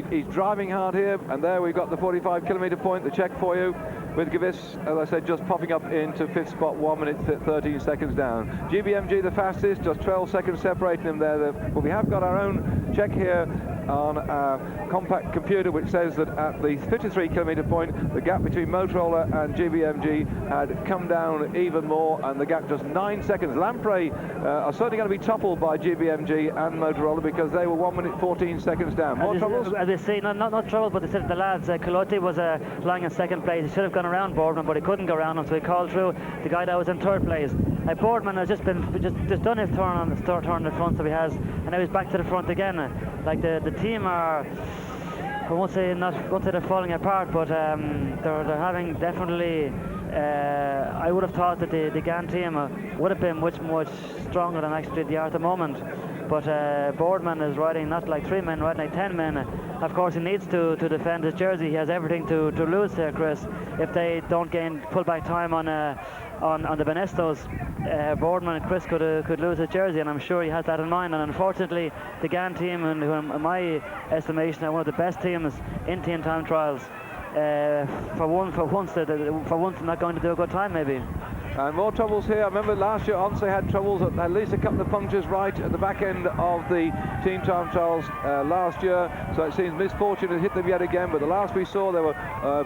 He's driving hard here, and there we've got the 45 kilometre point, the check for you, with Gavis, as I said, just popping up into 5th spot, 1 minute 13 seconds down. GBMG the fastest, just 12 seconds separating them there. But we have got our own check here on our compact computer, which says that at the 53 kilometre point, the gap between Motorola and GBMG had come down even more, and the gap just 9 seconds. Lamprey are certainly going to be toppled by GBMG and Motorola, because they were 1 minute 14 seconds down. More troubles?
As they say, not trouble, but they said the lads, Colotti was lying in second place. He should have gone around Boardman, but he couldn't go around him, so he called through the guy that was in 3rd place. Boardman has just done his turn on the turn in the front, so he has, and now he's back to the front again. Like the team are, I won't say they're falling apart, but they're having definitely. I would have thought that the GAN team would have been much stronger than actually they are at the moment. But Boardman is riding not like 3 men, riding like 10 men. Of course, he needs to defend his jersey. He has everything to lose there, Chris. If they don't pull back time on the Benestos, Boardman and Chris could lose his jersey, and I'm sure he has that in mind. And unfortunately, the GAN team, and who in my estimation are one of the best teams in team time trials, for once they're not going to do a good time, maybe.
And more troubles here. I remember last year Once had troubles, at least a couple of punctures right at the back end of the team time trials last year, so it seems misfortune has hit them yet again. But the last we saw, they were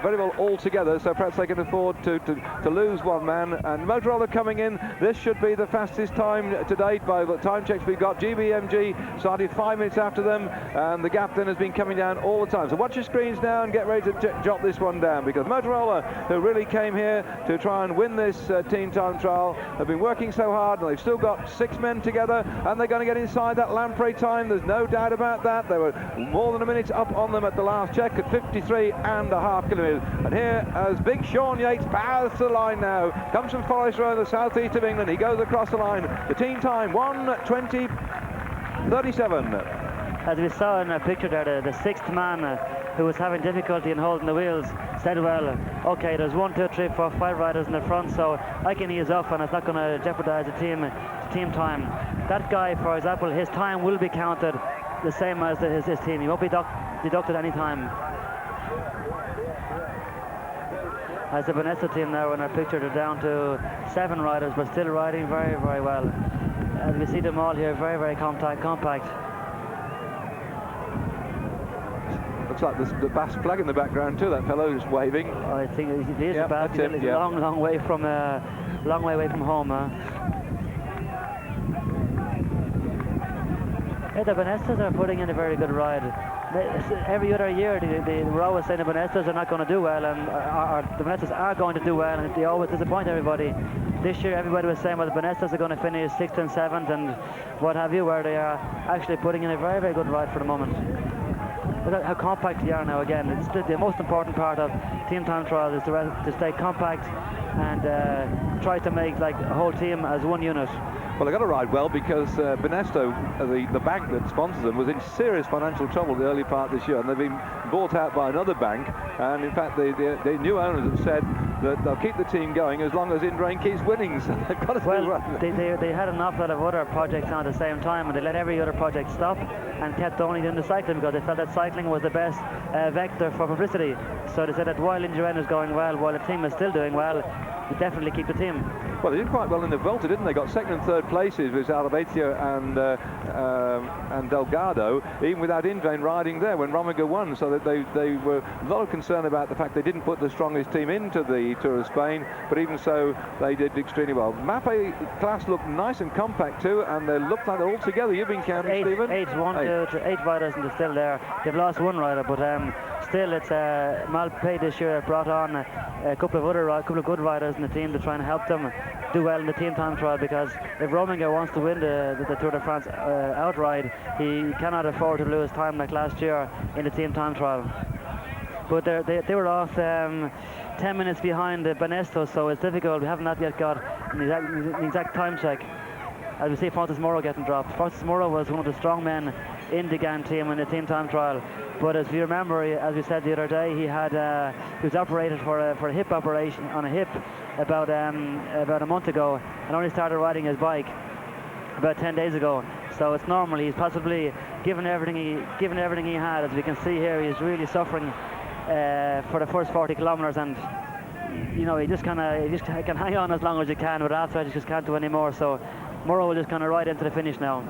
very well all together, so perhaps they can afford to lose one man. And Motorola coming in, this should be the fastest time to date by the time checks we've got. GBMG started 5 minutes after them, and the gap then has been coming down all the time. So watch your screens now and get ready to jot this one down, because Motorola, who really came here to try and win this team time trial, have been working so hard, and they've still got 6 men together, and they're going to get inside that Lamprey time. There's no doubt about that. They were more than a minute up on them at the last check at 53.5 kilometres. And here, as big Sean Yates powers to the line now, comes from Forest Row in the southeast of England. He goes across the line. The team time 1:20.37.
As we saw in a picture there, the 6th man who was having difficulty in holding the wheels said, well, okay, there's 1, 2, 3, 4, 5 riders in the front, so I can ease off and it's not going to jeopardize the team time. That guy, for example, his time will be counted the same as his team. He won't be deducted any time. As the Vanessa team now in our picture, they're down to 7 riders, but still riding very, very well. As we see them all here, very, very compact.
Looks like there's the Basque flag in the background too. That fellow is waving.
I think it is a Basque. He's a long way away from home. Yeah, the Benestas are putting in a very good ride. Every other year, we're always saying the Benestas are not going to do well, and the Benestas are going to do well, and they always disappoint everybody. This year, everybody was saying, well, the Benestas are going to finish 6th and 7th, and what have you, where they are actually putting in a very, very good ride for the moment. Look at how compact they are now again. It's the most important part of team time trials is to stay compact and try to make like a whole team as one unit.
Well, they've got to ride well, because Benesto, the bank that sponsors them, was in serious financial trouble the early part of this year, and they've been bought out by another bank. And in fact, the new owners have said that they'll keep the team going as long as Indrain keeps winning. So they've got to
they had an awful lot of other projects on at the same time, and they let every other project stop and kept only doing the cycling, because they felt that cycling was the best vector for publicity. So they said that while Indrain is going well, while the team is still doing well, you definitely keep the team.
Well, they did quite well in the Vuelta, didn't they? Got second and third places with Albaitia and Delgado, even without Indurain riding there when Rominger won. So that they were a lot of concern about the fact they didn't put the strongest team into the Tour of Spain, but even so, they did extremely well. Mapei class looked nice and compact too, and they looked like they're all together. You've been counting, Stephen?
Eight riders and they're still there. They've lost one rider, but still it's Mapei this year brought on a couple of good riders in the team to try and help them do well in the team time trial, because if Rominger wants to win the Tour de France outright, he cannot afford to lose time like last year in the team time trial. But they were off 10 minutes behind Banesto, so it's difficult. We haven't yet got an exact time check. As we see Francis Moreau getting dropped. Francis Moreau was one of the strong men in the GAN team in the team time trial. But as you remember, as we said the other day, he was operated for a hip operation on a hip about a month ago, and only started riding his bike about 10 days ago. So it's normal. He's possibly given everything he had. As we can see here, he's really suffering for the first 40 kilometers, and you know, he just can hang on as long as he can, but after he just can't do any more. So Moreau will just kind of ride into the finish now.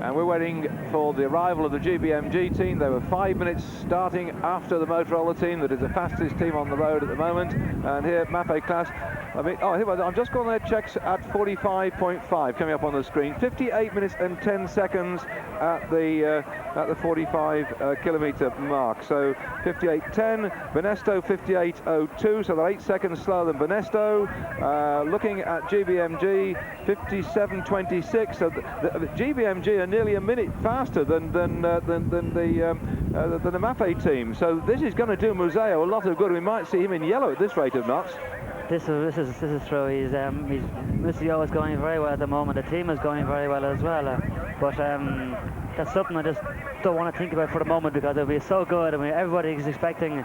And we're waiting for the arrival of the GBMG team. They were 5 minutes starting after the Motorola team, that is the fastest team on the road at the moment. And here, Mapei class. I'm just going to checks at 45.5 coming up on the screen. 58 minutes and 10 seconds at the 45 kilometre mark. So 58.10, Banesto 58.02, so they're 8 seconds slower than Banesto. Looking at GBMG, 57.26. So the GBMG are nearly a minute faster than the Mapei team. So this is going to do Museo a lot of good. We might see him in yellow at this rate of knots.
This is true. Museo is going very well at the moment. The team is going very well as well. But that's something I just don't want to think about for the moment, because it'll be so good. I mean, everybody is expecting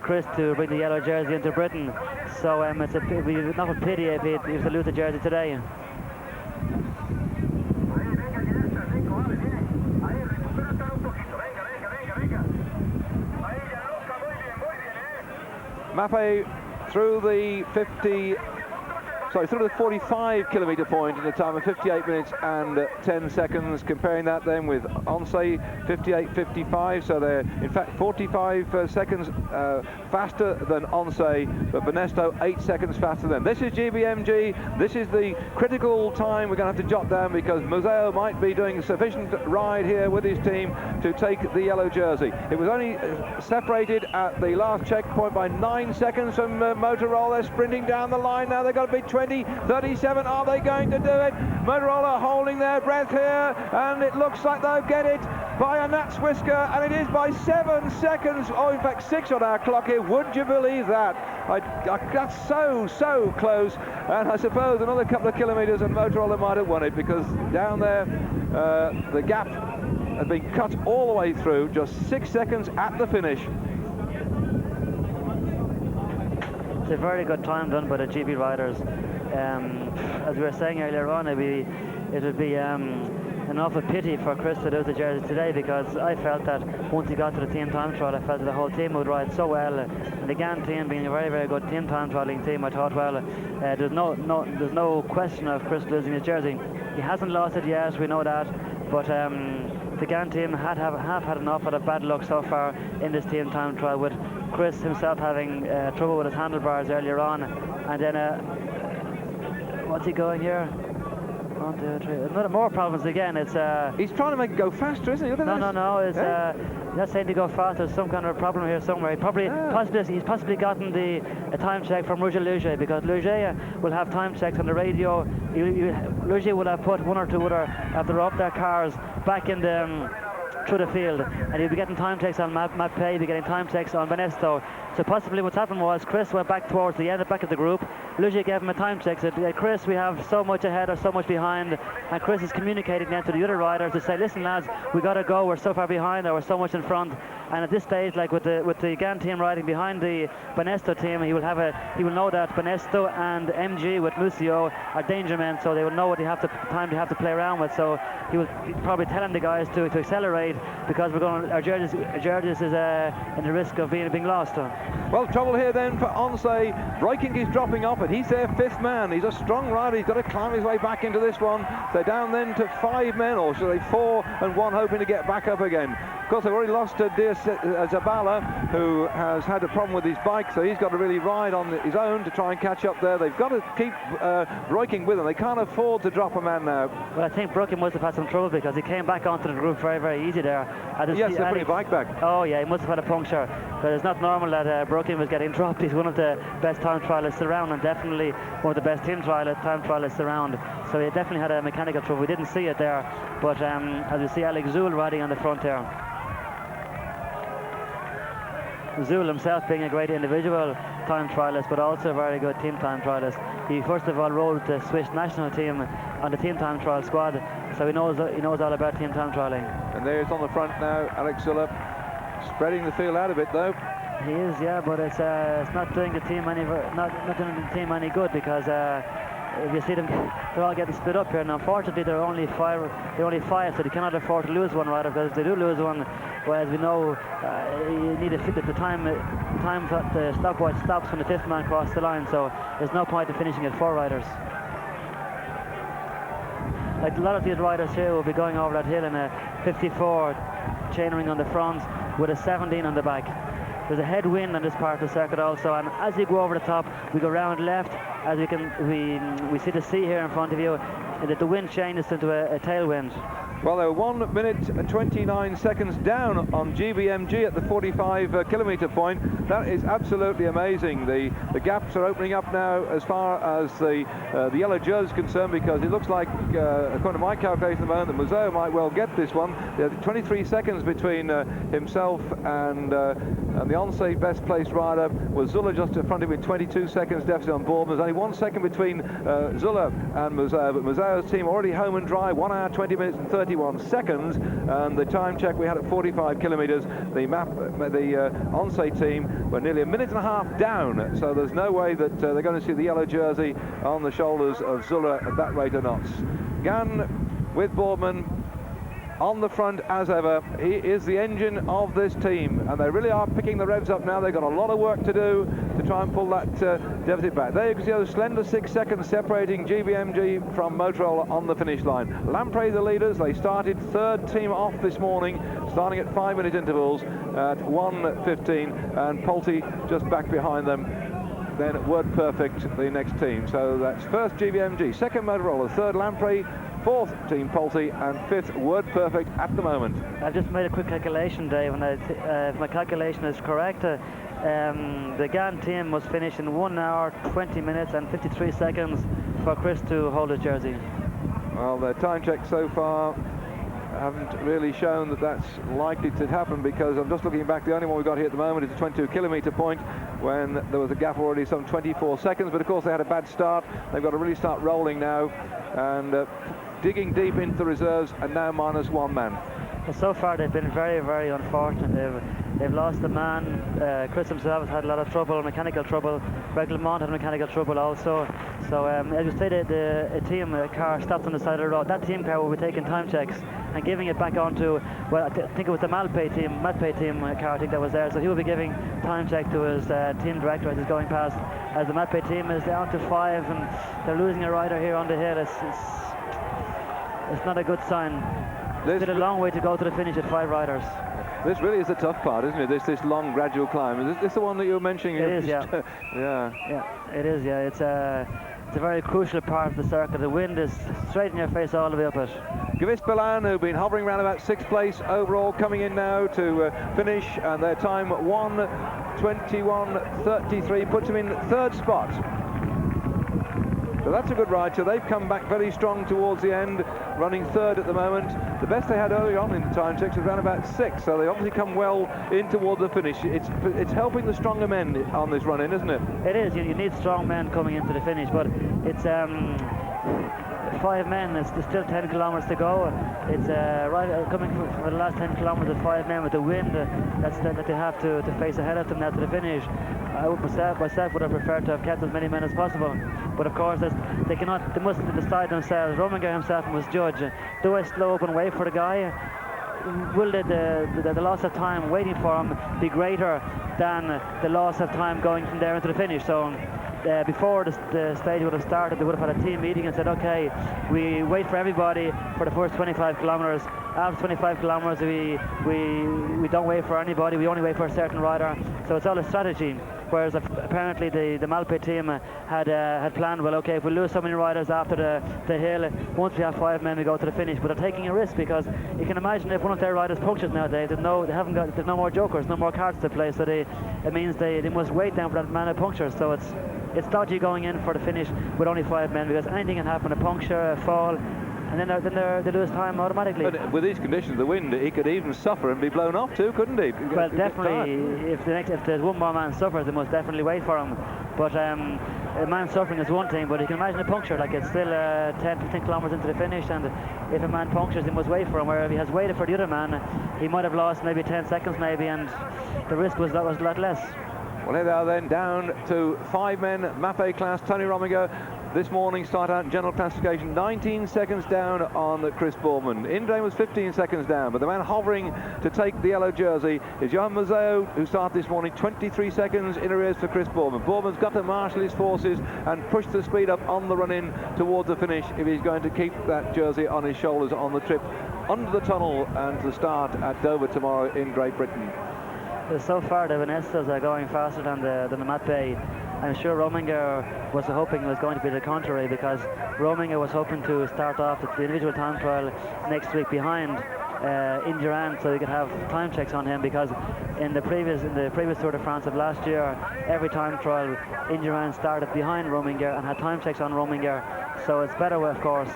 Chris to bring the yellow jersey into Britain. So it'd be not a pity if he was to lose the jersey today.
Mapei through the 45 kilometre point in a time of 58 minutes and 10 seconds. Comparing that then with Oncé, 58.55. So they're in fact 45 seconds faster than Oncé, but Banesto 8 seconds faster than. This is GBMG. This is the critical time we're going to have to jot down, because Museo might be doing sufficient ride here with his team to take the yellow jersey. It was only separated at the last checkpoint by 9 seconds from Motorola. They're sprinting down the line now. They've got to be 20:37. Are they going to do it? Motorola holding their breath here, and it looks like they'll get it by a gnat's whisker, and it is by 7 seconds. Oh, in fact 6 on our clock here. Would you believe that? That's so close, and I suppose another couple of kilometres and Motorola might have won it, because down there the gap has been cut all the way through. Just 6 seconds at the finish.
It's a very good time done by the GB riders. As we were saying earlier on, it would be an awful pity for Chris to lose the jersey today, because I felt that once he got to the team time trial, I felt that the whole team would ride so well. And the GAN team being a very, very good team time trialing team, I thought, well, there's no question of Chris losing his jersey. He hasn't lost it yet, we know that, but the GAN team have had an awful lot of bad luck so far in this team time trial, with Chris himself having trouble with his handlebars earlier on, and then what's he going here? 1, 2, 3. Another more problems again. It's
he's trying to make it go faster, isn't he?
No. It's not saying to go faster. There's some kind of a problem here somewhere. He's possibly gotten a time check from Roger Lugier, because Lugier will have time checks on the radio. Lugier will have put 1 or 2 other of their cars back in the through the field, and he'll be getting time checks on Mapei, be getting time checks on Banesto. So possibly what's happened was Chris went back towards the end, back of the group. Lugier gave him a time check, said, Chris, we have so much ahead or so much behind, and Chris is communicating then to the other riders to say, listen lads, we got to go, we're so far behind, or we're so much in front. And at this stage, like with the GAN team riding behind the Banesto team, he will know that Banesto and MG with Museo are danger men, so they will know what time they have to play around with. So he was probably telling the guys to accelerate, because our jersey is in the risk of being lost.
Well, trouble here then for Onsay. Breaking is dropping off, and he's their 5th man. He's a strong rider. He's got to climb his way back into this one. They're down then to 5 men, or should they 4 and 1, hoping to get back up again. Of course, they've already lost to Zabala, who has had a problem with his bike, so he's got to really ride on his own to try and catch up there. They've got to keep Breaking with them. They can't afford to drop a man now.
Well, I think Breaking must have had some trouble because he came back onto the group very, very easy there.
Yes, they're putting his bike back.
Oh, yeah, he must have had a puncture. But it's not normal that Breaking was getting dropped. He's one of the best time trialists around, and definitely one of the best time trialists around. So he definitely had a mechanical trouble. We didn't see it there, but as you see Alex Zoul riding on the front there. Zoul himself being a great individual time trialist, but also a very good team time trialist. He first of all rode the Swiss national team on the team time trial squad, so he knows all about team time trialing.
And there's on the front now, Alex Zoul, spreading the field out a bit though.
He is, yeah, but it's not doing the team any good because if you see them, they're all getting split up here, and unfortunately they're only five, so they cannot afford to lose one rider, because if they do lose one, well, as we know, you need to fit at the time that the stopwatch stops when the 5th man crosses the line, so there's no point in finishing at 4 riders. Like a lot of these riders here will be going over that hill in a 54 chainring on the front with a 17 on the back. There's a headwind on this part of the circuit also, and as you go over the top, we go round left. As we see the sea here in front of you, and that the wind changes into a tailwind.
Well, they're 1 minute and 29 seconds down on GBMG at the 45 kilometre point. That is absolutely amazing. The gaps are opening up now as far as the yellow jersey is concerned, because it looks like, according to my calculation at the moment, that Museo might well get this one. 23 seconds between himself and the on-stage best placed rider was Zulla, just in front of him, 22 seconds deficit on Boardman. There's only 1 second between Zulla and Museo, but Museo's team already home and dry, 1 hour 20 minutes and 31 seconds, and the time check we had at 45 kilometres, the on-stage team were nearly a minute and a half down, so there's no way that they're going to see the yellow jersey on the shoulders of Zulla at that rate of knots. Gann with Boardman on the front as ever. He is the engine of this team, and they really are picking the revs up now. They've got a lot of work to do to try and pull that deficit back. There you can see those slender 6 seconds separating GBMG from Motorola on the finish line. Lamprey the leaders. They started 3rd team off this morning, starting at 5-minute intervals at 1:15, and Pulte just back behind them. Then Word Perfect, the next team. So that's 1st GBMG, 2nd Motorola, 3rd Lamprey, 4th Team Pulte, and 5th Word Perfect at the moment.
I've just made a quick calculation, Dave, and if my calculation is correct, the Gann team must finish in 1 hour, 20 minutes and 53 seconds for Chris to hold his jersey.
Well, their time checks so far haven't really shown that that's likely to happen, because I'm just looking back, the only one we've got here at the moment is the 22 kilometre point, when there was a gap already some 24 seconds, but of course they had a bad start. They've got to really start rolling now, and digging deep into the reserves, and now -1 man.
Well, so far they've been very, very unfortunate. They've lost a man. Chris himself has had a lot of trouble, mechanical trouble. Greg LeMond had mechanical trouble also. So as you say, a team car stopped on the side of the road. That team car will be taking time checks and giving it back onto, well, I think it was the Matpay team car, I think that was there. So he will be giving time check to his team director as he's going past. As the Matpay team is down to 5, and they're losing a rider here on the hill. It's not a good sign. They did a long way to go to the finish at 5 riders.
This really is the tough part, isn't it? This long gradual climb. Is this the one that you were mentioning?
It is, yeah.
Yeah,
it is, yeah. It's a very crucial part of the circuit. The wind is straight in your face all the way up it.
Gavis Belan, who've been hovering around about 6th place overall, coming in now to finish, and their time 1:21.33 puts them in 3rd spot. So that's a good ride. So they've come back very strong towards the end, running 3rd at the moment. The best they had early on in the time checks was around about 6th, so they obviously come well in towards the finish. It's helping the stronger men on this run-in, isn't it?
It is. You need strong men coming into the finish, but it's 5 men. There's still 10 kilometres to go. It's coming for the last 10 kilometres of 5 men with the wind that they have to face ahead of them now to the finish. I would myself would have preferred to have kept as many men as possible, but of course they must decide themselves. Rominger himself must judge. Do I slow up and wait for the guy, will the loss of time waiting for him be greater than the loss of time going from there into the finish? So before the stage would have started, they would have had a team meeting and said, okay, we wait for everybody for the first 25 kilometres. After 25 kilometres, we don't wait for anybody. We only wait for a certain rider. So it's all a strategy. Whereas apparently the Malpe team had planned, well, okay, if we lose so many riders after the hill, once we have 5 men, we go to the finish. But they're taking a risk, because you can imagine if one of their riders punctures nowadays, there's no more jokers, no more cards to play. So it means they must wait down for that man who punctures. So it's dodgy going in for the finish with only 5 men, because anything can happen, a puncture, a fall, and then they lose time automatically.
But with these conditions, the wind, he could even suffer and be blown off too, couldn't he?
Well, definitely. If there's one more man suffers, they must definitely wait for him. But a man suffering is one thing, but you can imagine a puncture. Like, it's still 10-15 kilometres into the finish, and if a man punctures, he must wait for him. Where if he has waited for the other man, he might have lost maybe 10 seconds, maybe, and the risk was a lot less.
Well, here they are then, down to 5 men, Mape class. Tony Rominger this morning start out in general classification 19 seconds down on Chris Boorman. Indurain was 15 seconds down, but the man hovering to take the yellow jersey is Johan Museo, who started this morning 23 seconds in arrears for Chris Boorman. Boorman's got to marshal his forces and push the speed up on the run-in towards the finish if he's going to keep that jersey on his shoulders on the trip under the tunnel and to start at Dover tomorrow in Great Britain.
So far the Venestas are going faster than the Mape. I'm sure Rominger was hoping it was going to be the contrary, because Rominger was hoping to start off at the individual time trial next week behind Indurain, so they could have time checks on him, because in the previous Tour de France of last year, every time trial Indurain started behind Rominger and had time checks on Rominger. So it's better, of course,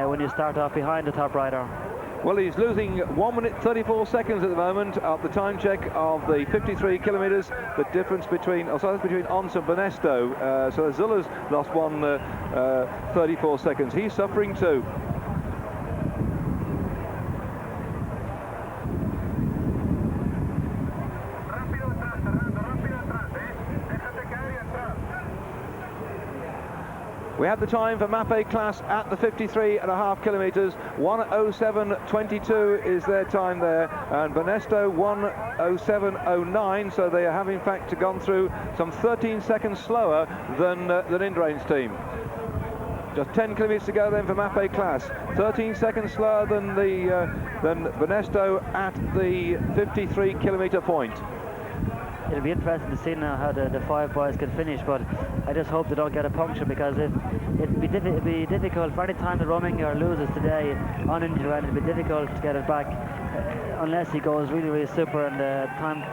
when you start off behind the top rider.
Well, he's losing 1 minute 34 seconds at the moment at the time check of the 53 kilometres. The difference between Ons and Benesto. So Azula's lost 34 seconds. He's suffering too. We have the time for Mape class at the 53.5 kilometres. 1:07.22 is their time there, and Benesto 1:07.09. So they have in fact gone through some 13 seconds slower than Indurain's team. Just 10 kilometres to go then for Mape class. 13 seconds slower than Benesto at the 53 kilometre point.
It'll be interesting to see now how the 5 boys can finish, but I just hope they don't get a puncture, because it'd be difficult for any time that Rominger loses today on Indurain. It'd be difficult to get it back unless he goes really, really super in the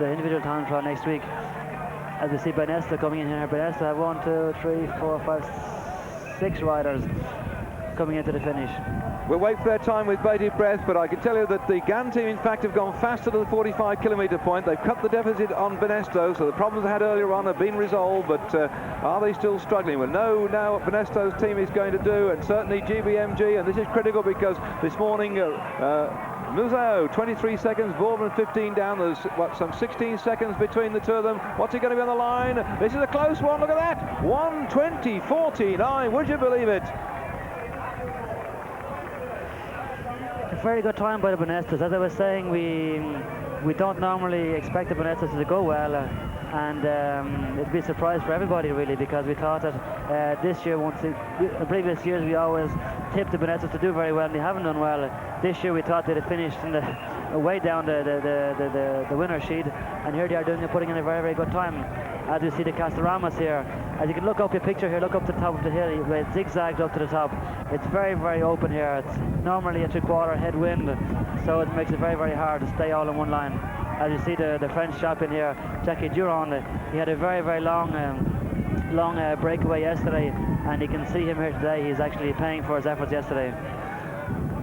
individual time trial next week. As we see Benesto coming in here, Benesto have 1, 2, 3, 4, 5, 6 riders coming into the finish.
We'll wait for their time with bated breath, but I can tell you that the GAN team in fact have gone faster to the 45 kilometre point. They've cut the deficit on Benesto, so the problems they had earlier on have been resolved, but are they still struggling? We'll know now what Benesto's team is going to do, and certainly GBMG, and this is critical because this morning Museo 23 seconds, Boorman 15 down. There's some 16 seconds between the two of them. What's he going to be on the line? This is a close one, look at that, 1:20.49, would you believe it?
Very good time by the Benestas. As I was saying, we don't normally expect the Benestas to go well, and it'd be a surprise for everybody really, because we thought that this year, the previous years we always tipped the Benestas to do very well, and they haven't done well. This year we thought they'd have finished way down the winner sheet, and here they are putting in a very, very good time. As you see the Castoramas here, as you can look up your picture here, look up the top of the hill, where it zigzags up to the top. It's very, very open here. It's normally a 3/4 headwind, so it makes it very, very hard to stay all in one line. As you see the French champion here, Jackie Durand, he had a very, very long breakaway yesterday, and you can see him here today. He's actually paying for his efforts yesterday.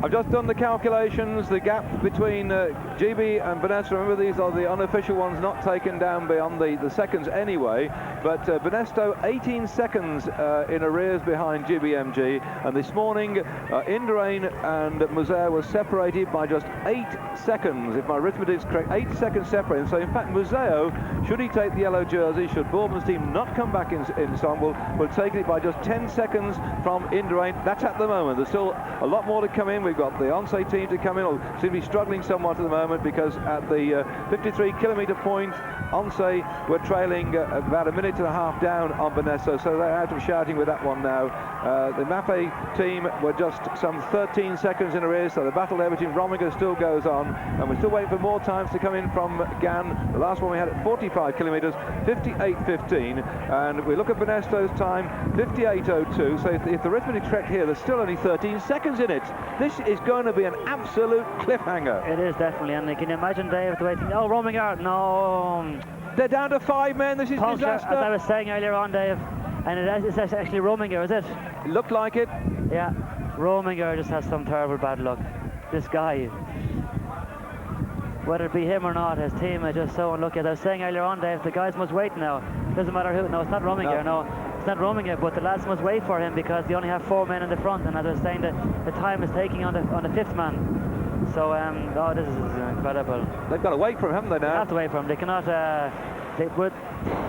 I've just done the calculations. The gap between GB and Benesto, remember these are the unofficial ones, not taken down beyond the seconds anyway, but Benesto 18 seconds in arrears behind GBMG, and this morning Indurain and Museo were separated by just 8 seconds, if my arithmetic is correct, 8 seconds separated. So in fact Museo, should he take the yellow jersey, should Boorman's team not come back in song, will take it by just 10 seconds from Indurain. That's at the moment. There's still a lot more to come in. We've got the Onse team to come in, or seem to be struggling somewhat at the moment, because at the 53-kilometre point, Onse were trailing about a minute and a half down on Banesto, so they're out of shouting with that one now. The Maffei team were just some 13 seconds in arrears, so the battle there between Rominger still goes on, and we're still waiting for more times to come in from Gan. The last one we had at 45 kilometres, 58.15, and we look at Banesto's time, 58.02, so if the arithmetic's correct here, there's still only 13 seconds in it. This is going to be an absolute cliffhanger.
It is definitely, and can you imagine, Dave, the way oh, Rominger, no.
They're down to 5 men, this is
Puncture,
disaster.
as I was saying earlier on, Dave, and it's actually Rominger, is it?
It looked like it.
Yeah, Rominger just has some terrible bad luck. This guy, whether it be him or not, his team is just so unlucky. As I was saying earlier on, Dave, the guys must wait now. Doesn't matter who. No, it's not Rominger. No, it's not Rominger. But the lads must wait for him because they only have 4 men in the front. And as I was saying, the time is taking on the 5th man. So, oh, this is incredible.
They've got to wait for him, haven't they now?
They have to wait for him. They cannot. They would,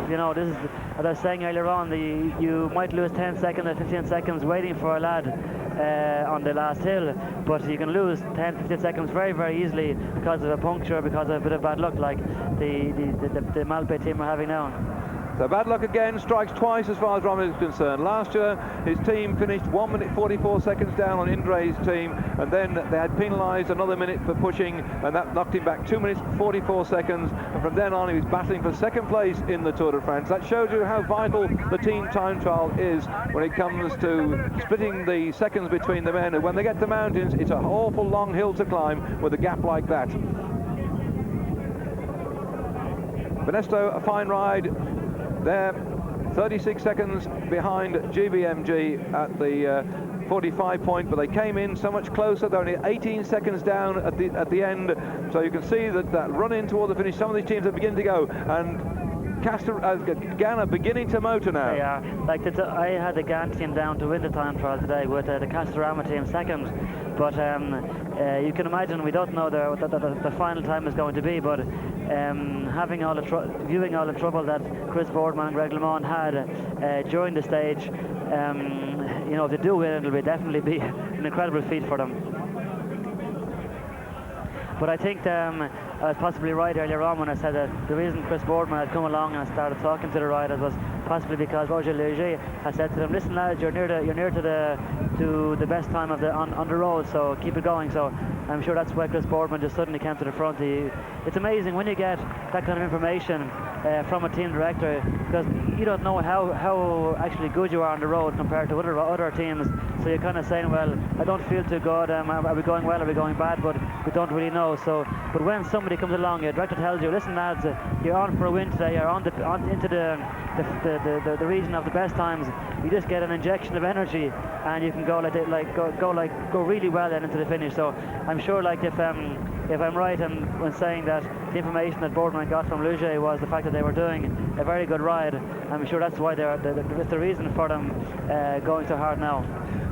you know, this is, as I was saying earlier on, you might lose 10 seconds or 15 seconds waiting for a lad on the last hill, but you can lose 10, 15 seconds very, very easily because of a puncture, because of a bit of bad luck like the Malpe team are having now.
So bad luck again, strikes twice as far as Rominger is concerned. Last year, his team finished 1 minute 44 seconds down on Indre's team, and then they had penalised another minute for pushing, and that knocked him back 2 minutes 44 seconds, and from then on he was battling for second place in the Tour de France. That shows you how vital the team time trial is when it comes to splitting the seconds between the men, and when they get to mountains, it's an awful long hill to climb with a gap like that. Banesto, a fine ride. They're 36 seconds behind GBMG at the 45 point, but they came in so much closer. They're only 18 seconds down at the end, so you can see that run in toward the finish. Some of these teams are beginning to go, and Gan are beginning to motor now.
They are. Like I had the Gan team down to win the time trial today with the Castorama team second, but you can imagine we don't know the final time is going to be, but viewing all the trouble that Chris Boardman and Greg LeMond had during the stage, you know, if they do win, it'll definitely be an incredible feat for them. But I think I was possibly right earlier on when I said that the reason Chris Boardman had come along and started talking to the riders was possibly because Roger Leger had said to them, "Listen, lads, you're near to the best time of on the road, so keep it going." So I'm sure that's why Chris Boardman just suddenly came to the front. It's amazing when you get that kind of information from a team director, because you don't know how actually good you are on the road compared to other teams. So you're kind of saying, well, I don't feel too good. Are we going well? Are we going bad? But we don't really know. So, but when somebody comes along, your director tells you, "Listen, lads, you're on for a win today. You're into the region of the best times." You just get an injection of energy, and you can go go really well then into the finish. So I'm sure, like if I'm right when saying that the information that Boardman got from Luge was the fact that they were doing a very good ride, I'm sure that's why it's the reason for them going so hard now.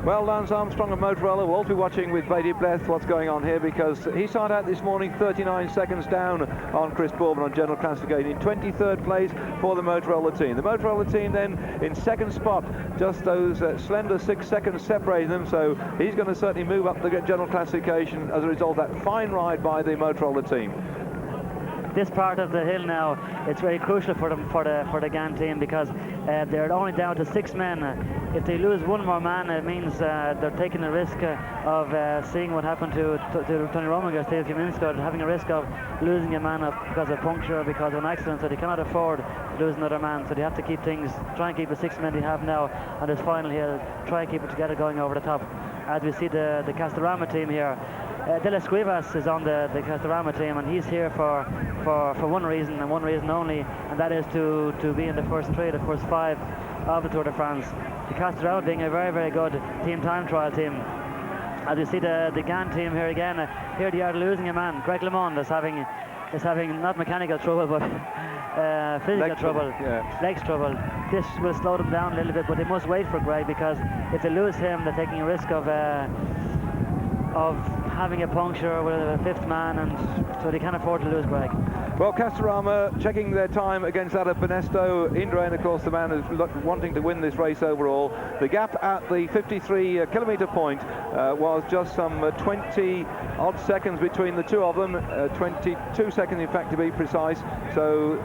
Well, Lance Armstrong and Motorola will also be watching with Beatty Bleth what's going on here, because he started out this morning 39 seconds down on Chris Boardman on general classification, in 23rd place for the Motorola team. The Motorola team then in second spot, just those slender 6 seconds separating them, so he's going to certainly move up the general classification as a result of that fine ride by the Motorola team.
This part of the hill now, it's very crucial for them, for the Gan team, because they're only down to 6 men. If they lose one more man, it means they're taking the risk of seeing what happened to Tony Rominger, Steve Kaminsko, having a risk of losing a man because of puncture or because of an accident, so they cannot afford to lose another man. So they have to keep things, try and keep the 6 men they have now on this final hill, try and keep it together going over the top. As we see the Castorama team here, De Las Cuevas is on the Castorama team, and he's here for one reason and one reason only, and that is to be in the first 3, the first 5 of the Tour de France. The Castorama being a very, very good team time trial team. As you see the Gan team here again, here they are losing a man. Greg LeMond is having not mechanical trouble, but physical trouble, legs trouble. This will slow them down a little bit, but they must wait for Greg, because if they lose him, they're taking a risk of having a puncture with a 5th man, and so they can't afford to lose Greg.
Well, Castorama checking their time against that of Benesto. Indurain, of course, the man who's wanting to win this race overall. The gap at the 53 kilometre point was just some 20 odd seconds between the two of them, 22 seconds in fact to be precise. So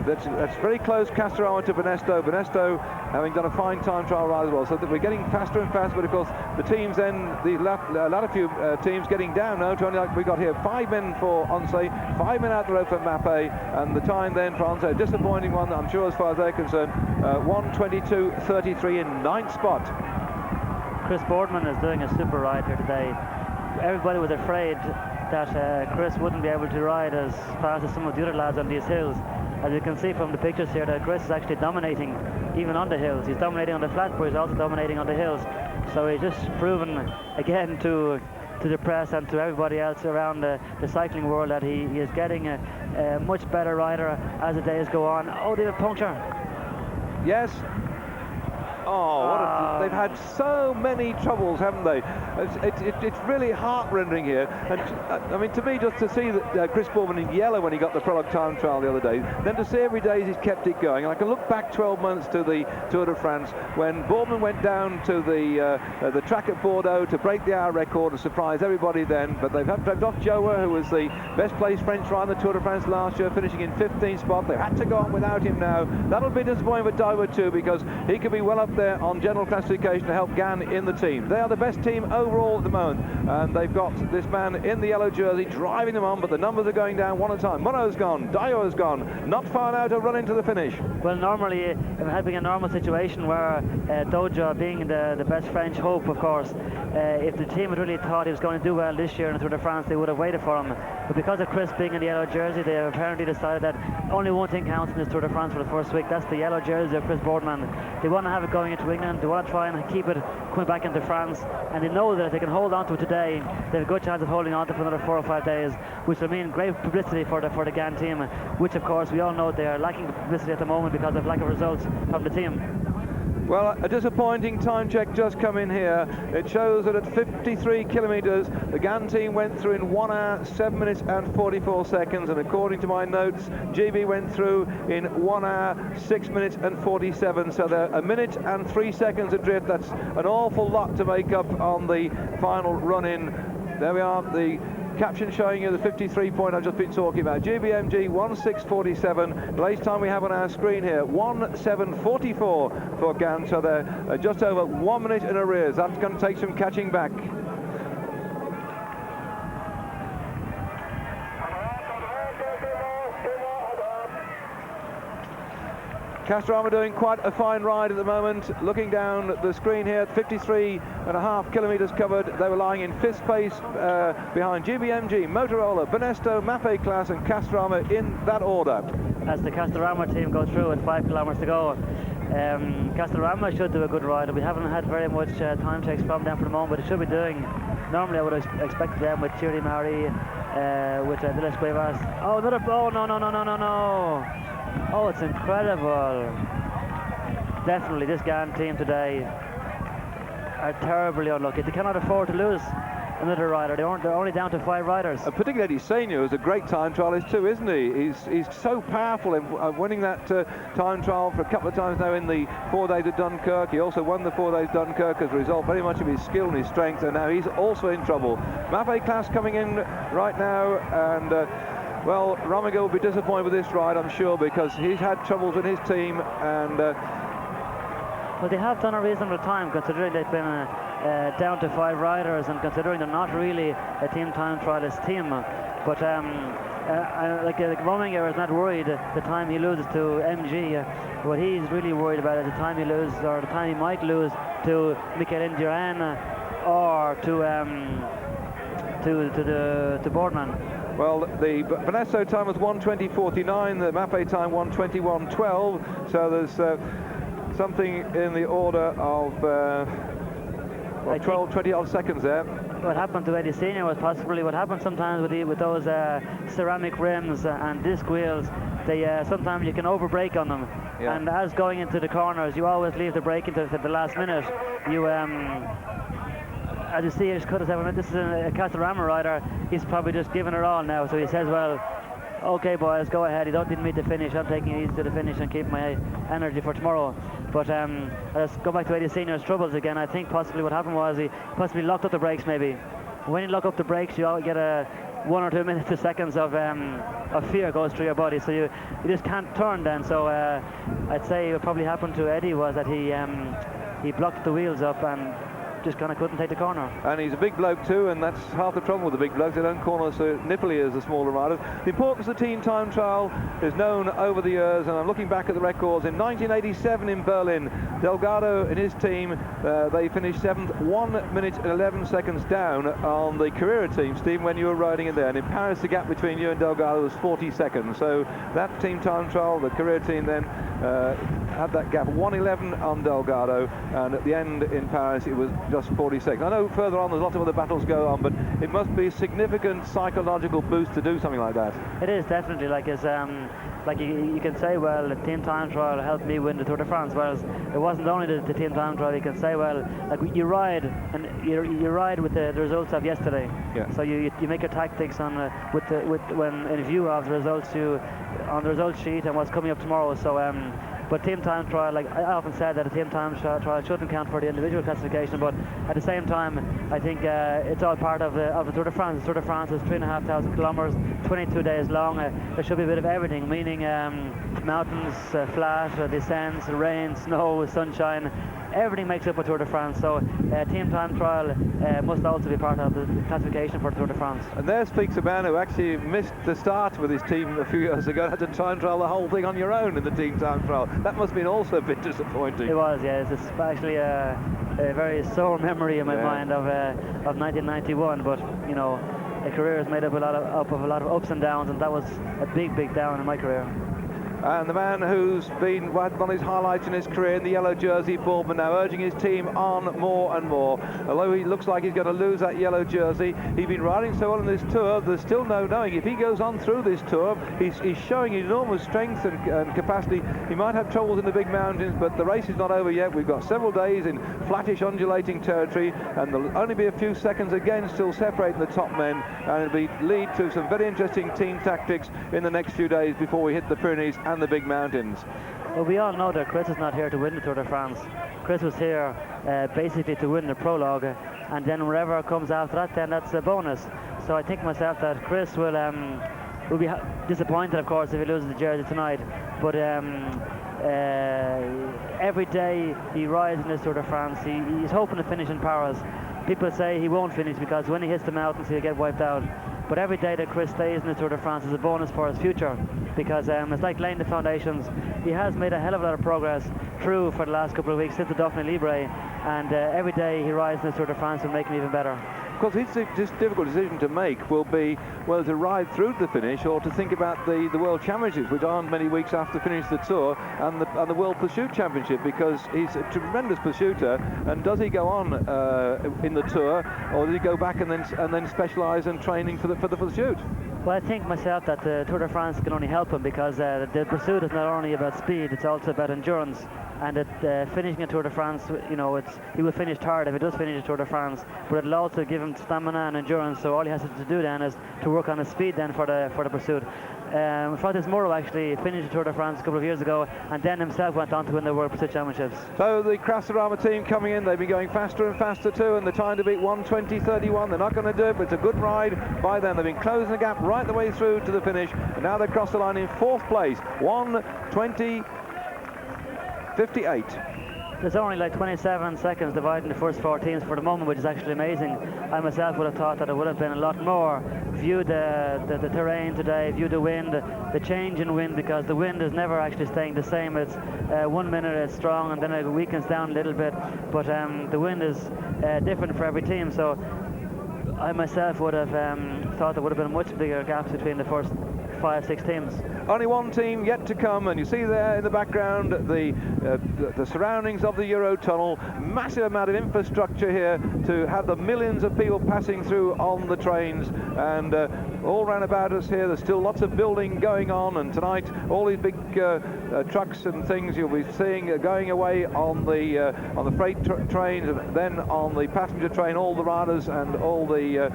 that's very close, Castorama to Benesto. Benesto having done a fine time trial ride as well, so that we're getting faster and faster, but of course the teams then, the latter few teams getting down now to only, like we got here, 5 men for Once, 5 men out the road for Mappe, and the time then for Once, a disappointing one, I'm sure, as far as they're concerned, 1:22.33 in 9th spot.
Chris Boardman is doing a super ride here today. Everybody was afraid that Chris wouldn't be able to ride as fast as some of the other lads on these hills. As you can see from the pictures here, that Chris is actually dominating even on the hills. He's dominating on the flat, but he's also dominating on the hills. So he's just proven again to the press and to everybody else around the cycling world that he is getting a much better rider as the days go on. Oh, they have a puncture.
Yes. Oh, they've had so many troubles, haven't they? It's really heart-rending here. And I mean, to me, just to see that Chris Boardman in yellow when he got the prologue time trial the other day, then to see every day he's kept it going. And I can look back 12 months to the Tour de France when Boardman went down to the track at Bordeaux to break the hour record and surprise everybody then. But they've had off Joa, who was the best placed French rider in the Tour de France last year, finishing in 15th spot. They've had to go on without him now. That'll be disappointing for Daiwa too, because he could be well up there on general classification to help Gan in the team. They are the best team overall at the moment, and they've got this man in the yellow jersey driving them on, but the numbers are going down one at a time. Mono's gone, Daiwa's gone, not far now to run into the finish.
Well, normally, if having a normal situation where Doja being the best French hope, of course, if the team had really thought he was going to do well this year in the Tour de France, they would have waited for him. But because of Chris being in the yellow jersey, they have apparently decided that only one thing counts in this Tour de France for the first week. That's the yellow jersey of Chris Boardman. They want to have it going into England. They want to try and keep it coming back into France, and they know that if they can hold on to it today, they have a good chance of holding on to it for another 4 or 5 days, which will mean great publicity for the Gan team, which of course we all know they are lacking publicity at the moment because of lack of results from the team.
Well, a disappointing time check just come in here. It shows that at 53 kilometres, the Gan team went through in 1 hour, 7 minutes and 44 seconds. And according to my notes, GB went through in 1 hour, 6 minutes and 47. So they're 1 minute and 3 seconds adrift. That's an awful lot to make up on the final run-in. There we are, the caption showing you the 53 point I've just been talking about. GBMG 1647. The latest time we have on our screen here, 1744 for Gan. So they're just over 1 minute in arrears. That's going to take some catching back. Castorama doing quite a fine ride at the moment. Looking down the screen here, 53.5 kilometres covered. They were lying in 5th place behind GBMG, Motorola, Benesto, Mappe Class and Castorama in that order.
As the Castorama team go through with 5 kilometres to go, Castorama should do a good ride. We haven't had very much time checks from them for the moment, but it should be doing. Normally I would have expected them with Thierry Marie, with Diles Cuevas. Oh, another, oh no. Oh, it's incredible. Definitely, this Gan team today are terribly unlucky. They cannot afford to lose another rider. They're only down to 5 riders.
Particularly Eddie Senior is a great time trialist too, isn't he? He's so powerful in winning that time trial for a couple of times now in the 4 days of Dunkirk. He also won the 4 days of Dunkirk as a result very much of his skill and his strength, and now he's also in trouble. Mappe Class coming in right now, and well, Ramigo will be disappointed with this ride, I'm sure, because he's had troubles in his team, and
well, they have done a reasonable time considering they've been down to 5 riders, and considering they're not really a team time trialist team. But like Rominger is not worried the time he loses to MG. What he's really worried about is the time he loses, or the time he might lose, to Michael Indurain or to Boardman.
Well, the Benesto time was 1:20.49, the Mappe time 1:21.12, so there's something in the order of 20 odd seconds there.
What happened to Eddie Senior was possibly what happens sometimes with those ceramic rims and disc wheels. They sometimes you can over brake on them, yeah. And as going into the corners, you always leave the brake into the last minute. You as you see, this is a Castorama rider. He's probably just giving it all now. So he says, well, okay boys, go ahead, you don't need me to finish, I'm taking it easy to the finish and keep my energy for tomorrow. But let's go back to Eddie Senior's troubles again. I think possibly what happened was he possibly locked up the brakes maybe. When you lock up the brakes, you all get a 1 or 2 minutes to seconds of fear goes through your body, so you just can't turn then. So I'd say what probably happened to Eddie was that he blocked the wheels up and just kind of couldn't take the corner.
And he's a big bloke too, and that's half the trouble with the big blokes. They don't corner so nippily as the smaller riders. The importance of the team time trial is known over the years, and I'm looking back at the records. In 1987 in Berlin, Delgado and his team, they finished 7th, 1 minute and 11 seconds down on the Carrera team, Stephen, when you were riding in there. And in Paris, the gap between you and Delgado was 40 seconds. So that team time trial, the Carrera team then had that gap, 1:11 on Delgado, and at the end in Paris it was just 40 seconds. I know further on there's lots of other battles go on, but it must be a significant psychological boost to do something like that.
It is definitely, like it's like you can say, well, the team time trial helped me win the Tour de France, whereas it wasn't only the team time trial. You can say, well, like you ride and you ride with the results of yesterday.
Yeah.
So you make your tactics on when in view of the results on the results sheet and what's coming up tomorrow. So but team time trial, like I often said that a team time trial shouldn't count for the individual classification, but at the same time I think it's all part of the Tour de France. The Tour de France is 3,500 kilometers, 22 days long. There should be a bit of everything, meaning mountains, flat, descents, rain, snow, sunshine. Everything makes up a Tour de France, so team time trial must also be part of the classification for the Tour de France.
And there speaks a man who actually missed the start with his team a few years ago and had to time trial the whole thing on your own in the team time trial. That must have been also a bit disappointing.
It was, yes. It's actually a very sore memory in my mind of 1991, but you know, a career is made up of a lot of ups and downs, and that was a big down in my career.
And the man who's been one of his highlights in his career in the yellow jersey, Boardman, now urging his team on more and more. Although he looks like he's going to lose that yellow jersey, he's been riding so well in this tour, there's still no knowing. If he goes on through this tour, he's showing enormous strength and capacity. He might have troubles in the big mountains, but the race is not over yet. We've got several days in flattish, undulating territory, and there'll only be a few seconds again still separating the top men, and it'll lead to some very interesting team tactics in the next few days before we hit the Pyrenees and the big mountains.
Well, we all know that Chris is not here to win the Tour de France. Chris was here basically to win the prologue, and then whatever comes after that, then that's a bonus. So I think myself that Chris will be disappointed, of course, if he loses the jersey tonight. But every day he rides in this Tour de France, he's hoping to finish in Paris. People say he won't finish because when he hits the mountains he'll get wiped out. But every day that Chris stays in the Tour de France is a bonus for his future, because it's like laying the foundations. He has made a hell of a lot of progress through for the last couple of weeks since the Dauphiné Libre, and every day he rides in the Tour de France will make him even better.
Of course, his difficult decision to make will be whether to ride through to the finish or to think about the World Championships, which aren't many weeks after finish the Tour, and the World Pursuit Championship, because he's a tremendous pursuiter. And does he go on in the Tour, or does he go back and then specialise in training for the pursuit?
Well, I think myself that the Tour de France can only help him, because the pursuit is not only about speed, it's also about endurance. And finishing a Tour de France, you know, he will finish third if he does finish a Tour de France, but it'll also give him stamina and endurance. So all he has to do then is to work on his speed then for the pursuit. Francis Moreau actually finished the Tour de France a couple of years ago, and then himself went on to win the World Pursuit Championships.
So the Crasarama team coming in, they've been going faster and faster too, and the time to beat 1:20.31. They're not going to do it, but it's a good ride by them. They've been closing the gap right the way through to the finish, and now they cross the line in 4th place, 1:20.58.
There's only like 27 seconds dividing the first 4 teams for the moment, which is actually amazing. I myself would have thought that it would have been a lot more. View the terrain today, view the wind, the change in wind, because the wind is never actually staying the same. It's 1 minute it's strong and then it weakens down a little bit, but the wind is different for every team. So I myself would have thought there would have been much bigger gaps between the first 5-6 teams.
Only one team yet to come, and you see there in the background the surroundings of the Eurotunnel. Massive amount of infrastructure here to have the millions of people passing through on the trains, and all round about us here there's still lots of building going on. And tonight all these big trucks and things you'll be seeing going away on the freight trains, and then on the passenger train all the riders and all the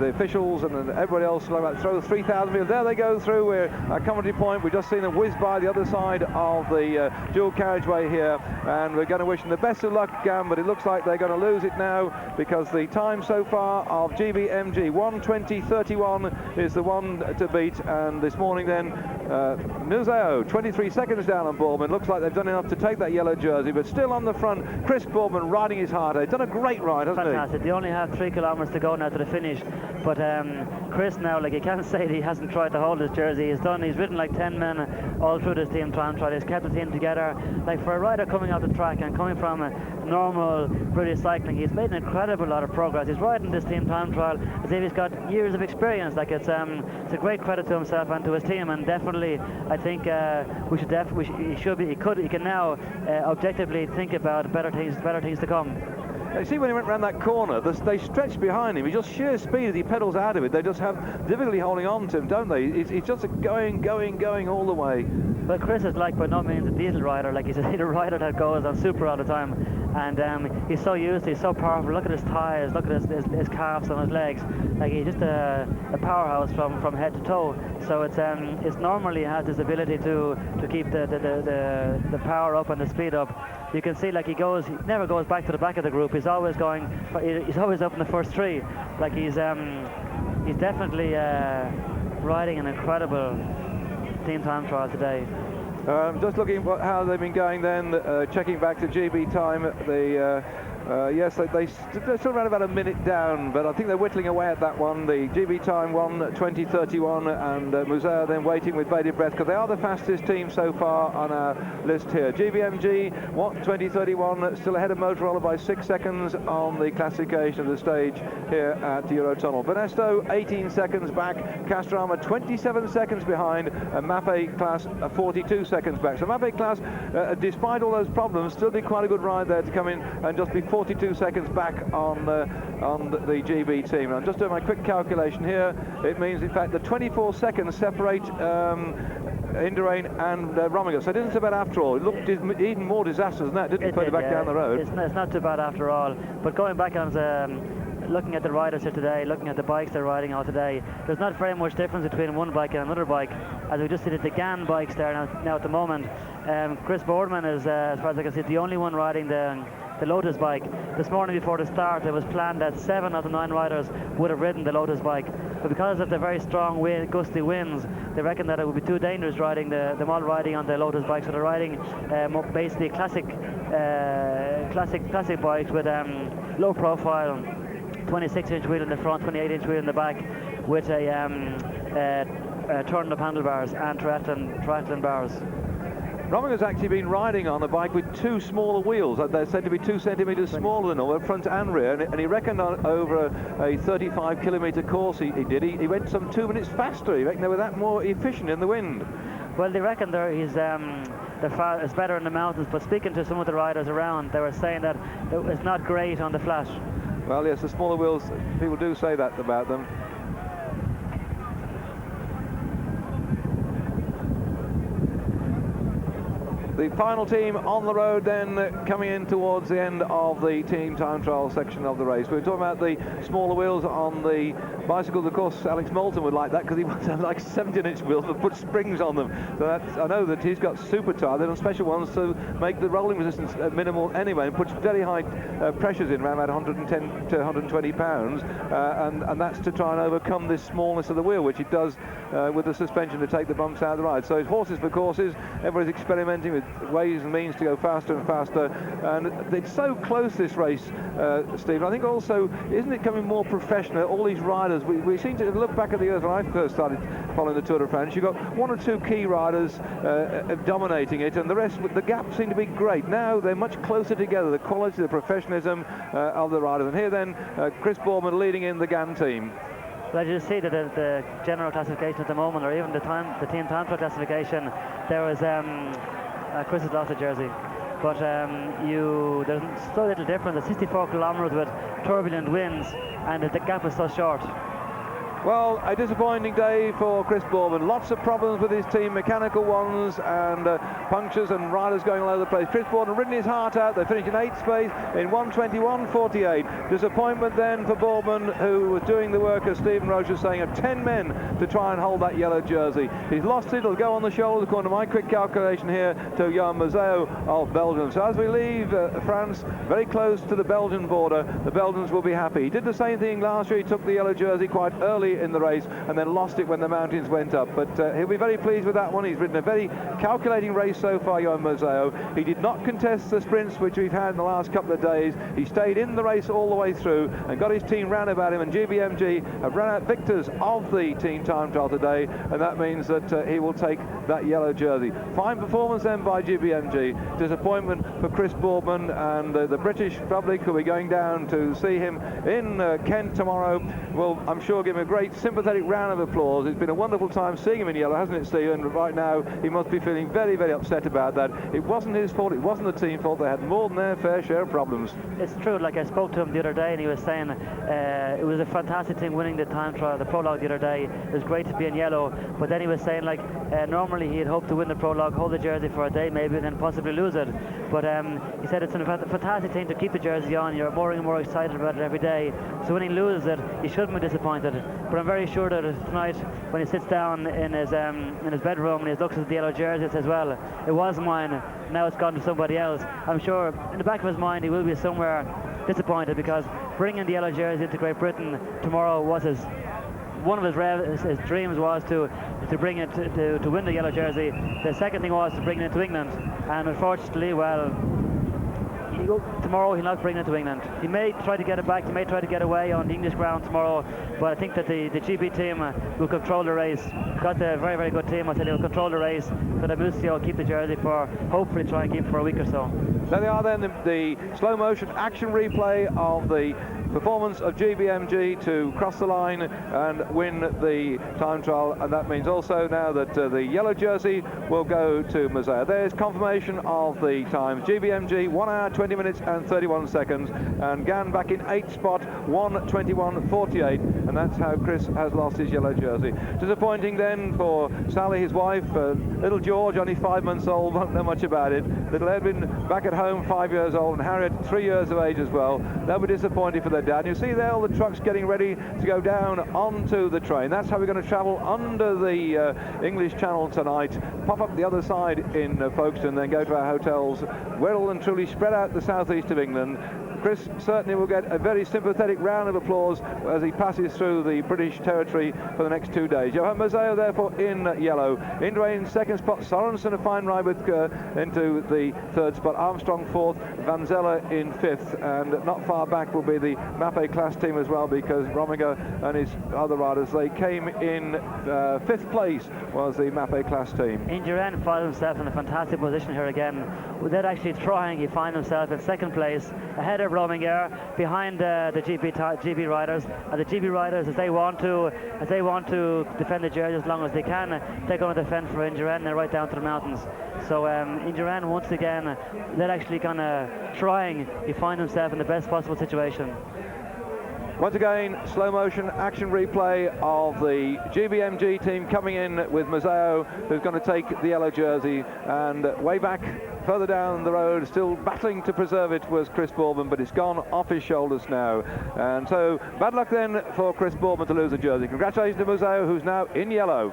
officials and everybody else, like that, throw 3,000 people. There they go through. through. We're at commentary point. We've just seen them whiz by the other side of the dual carriageway here, and we're going to wish them the best of luck, but it looks like they're going to lose it now, because the time so far of GBMG 1:20.31 is the one to beat, and this morning then Museo 23 seconds down on Boardman. Looks like they've done enough to take that yellow jersey, but still on the front, Chris Boardman riding his heart out. He's done a great ride, hasn't he?
Fantastic. They only have 3 kilometres to go now to the finish, but Chris now, like, you can't say that he hasn't tried to hold his jersey. He's ridden like 10 men all through this team time trial. He's kept the team together. Like, for a rider coming off the track and coming from normal British cycling, he's made an incredible lot of progress. He's riding this team time trial as if he's got years of experience. Like, it's a great credit to himself and to his team, and definitely I think he can now objectively think about better things to come.
You see, when he went around that corner, they stretch behind him. He's just sheer speed as he pedals out of it. They just have difficulty holding on to him, don't they? He's just going all the way.
Well, Chris is like by no means a diesel rider. Like, he's a rider that goes on super all the time, and he's so used to, he's so powerful. Look at his thighs, look at his calves on his legs. Like, he's just a powerhouse from head to toe. So it's normally has this ability to keep the power up and the speed up. You can see, like, he never goes back to the back of the group. He's always up in the first 3. Like, he's definitely riding an incredible team time trial today.
Just looking at how they've been going then, checking back to GB time. Yes, they're still around about a minute down, but I think they're whittling away at that one. The GB time 1:20.31, and Museo then waiting with bated breath, because they are the fastest team so far on our list here. GBMG 1:20.31, still ahead of Motorola by 6 seconds on the classification of the stage here at Eurotunnel. Benesto 18 seconds back, Castorama 27 seconds behind, and Mape Class 42 seconds back. So Mape Class, despite all those problems, still did quite a good ride there to come in and just be 42 seconds back on the GB team. I'm just doing my quick calculation here. It means, in fact, that 24 seconds separate Indurain and Rominger. So it isn't so bad after all. It looked even more disastrous than that, didn't it? Put it back down the road.
It's not too bad after all. But going back on looking at the riders here today, looking at the bikes they're riding all today, there's not very much difference between one bike and another bike, as we just see the GAN bikes there now at the moment. Chris Boardman is, as far as I can see, the only one riding the Lotus bike. This morning before the start, it was planned that 7 of the 9 riders would have ridden the Lotus bike, but because of the very strong gusty winds, they reckon that it would be too dangerous riding them all riding on the Lotus bike. So they're riding basically classic bikes with low profile, 26-inch wheel in the front, 28-inch wheel in the back, with a turn-up handlebars and triathlon bars.
Rominger's actually been riding on a bike with 2 smaller wheels. They're said to be 2 centimetres smaller than all, front and rear, and he reckoned over a 35-kilometre course he went some 2 minutes faster. He reckoned they were that more efficient in the wind.
Well, they reckon it's better in the mountains, but speaking to some of the riders around, they were saying that it's not great on the flat.
Well, yes, the smaller wheels, people do say that about them. The final team on the road then, coming in towards the end of the team time trial section of the race. We were talking about the smaller wheels on the bicycles. Of course, Alex Moulton would like that, because he wants like 17-inch wheels but put springs on them. So I know that he's got super tires. They're on special ones to make the rolling resistance minimal anyway, and puts very high pressures in, around about 110 to 120 pounds, and that's to try and overcome this smallness of the wheel, which it does with the suspension to take the bumps out of the ride. So it's horses for courses. Everybody's experimenting with ways and means to go faster and faster, and it's so close, this race, Steve. I think also, isn't it becoming more professional? All these riders, we seem to look back at the years when I first started following the Tour de France. You've got 1 or 2 key riders dominating it, and the rest, the gap seemed to be great. Now they're much closer together, the quality, the professionalism of the riders. And here then, Chris Boardman leading in the GAN team.
Well, you see that the general classification at the moment, or even the team time trial classification, there was Chris has lost a jersey, but there's so little difference. It's 64 kilometres with turbulent winds, and the gap is so short.
Well, a disappointing day for Chris Bourman. Lots of problems with his team, mechanical ones and punctures and riders going all over the place. Chris Bourman ridden his heart out. They finished in 8th space in 1:21.48. Disappointment then for Bourman, who was doing the work, as Stephen Roche was saying, of 10 men to try and hold that yellow jersey. He's lost it. It'll go on the shoulder, according to my quick calculation here, to Johan Mazeo of Belgium. So as we leave France, very close to the Belgian border, the Belgians will be happy. He did the same thing last year. He took the yellow jersey quite early in the race and then lost it when the mountains went up, but he'll be very pleased with that one. He's ridden a very calculating race so far, Johan Mazeo. He did not contest the sprints which we've had in the last couple of days. He stayed in the race all the way through and got his team round about him, and GBMG have run out victors of the team time trial today, and that means that he will take that yellow jersey. Fine performance then by GBMG. Disappointment for Chris Bourman, and the British public who will be going down to see him in Kent tomorrow will, I'm sure, give him a great sympathetic round of applause. It's been a wonderful time seeing him in yellow, hasn't it, Stephen? Right now he must be feeling very, very upset about that. It wasn't his fault, it wasn't the team fault. They had more than their fair share of problems.
It's true. Like, I spoke to him the other day and he was saying it was a fantastic thing winning the time trial, the prologue the other day. It was great to be in yellow, but then he was saying, like, normally he had hoped to win the prologue, hold the jersey for a day maybe, and then possibly lose it, but he said it's a fantastic thing to keep the jersey on. You're more and more excited about it every day, so when he loses it he shouldn't be disappointed. But I'm very sure that tonight, when he sits down in his bedroom and he looks at the yellow jersey and says, well, it was mine, now it's gone to somebody else, I'm sure in the back of his mind he will be somewhere disappointed, because bringing the yellow jersey into Great Britain tomorrow was one of his dreams was to bring it to win the yellow jersey. The second thing was to bring it into England, and unfortunately, well, tomorrow he'll not bring it to England. He may try to get it back, he may try to get away on the English ground tomorrow, but I think that the GB team will control the race. Got a very, very good team. I said they'll control the race, so that Musio will keep the jersey for, hopefully try and keep it for a week or so.
There they are then, the slow motion action replay of the performance of GBMG to cross the line and win the time trial, and that means also now that the yellow jersey will go to Mazeo. There's confirmation of the times. GBMG 1 hour 20 minutes and 31 seconds, and Gann back in 8th spot 1:21.48, and that's how Chris has lost his yellow jersey. Disappointing then for Sally, his wife. Little George, only 5 months old, won't know much about it. Little Edwin back at home, 5 years old, and Harriet 3 years of age as well. They'll be disappointed for their dad. You see there all the trucks getting ready to go down onto the train. That's how we're going to travel under the English Channel tonight, pop up the other side in Folkestone, then go to our hotels, well and truly spread out the southeast of England. Chris certainly will get a very sympathetic round of applause as he passes through the British territory for the next 2 days. Johan Mazeo therefore in yellow. Indre in 2nd spot, Sorensen a fine ride with into the 3rd spot, Armstrong 4th, Van Zelle in 5th, and not far back will be the Mappe class team as well, because Rominger and his other riders, they came in 5th place was the Mappe class team.
Indurain found himself in a fantastic position here again. Without actually trying, he found himself in 2nd place, ahead of Rominger, behind the GB riders, and the GB riders, as they want to defend the jersey as long as they can, they're going to defend for Indurain and right down to the mountains. So Indurain once again, they're actually kind of trying, he finds himself in the best possible situation.
Once again, slow motion action replay of the GBMG team coming in with Mazeo, who's going to take the yellow jersey, and way back further down the road, still battling to preserve it, was Chris Bourman, but it's gone off his shoulders now. And so bad luck then for Chris Bourman to lose the jersey. Congratulations to Mazeo, who's now in yellow.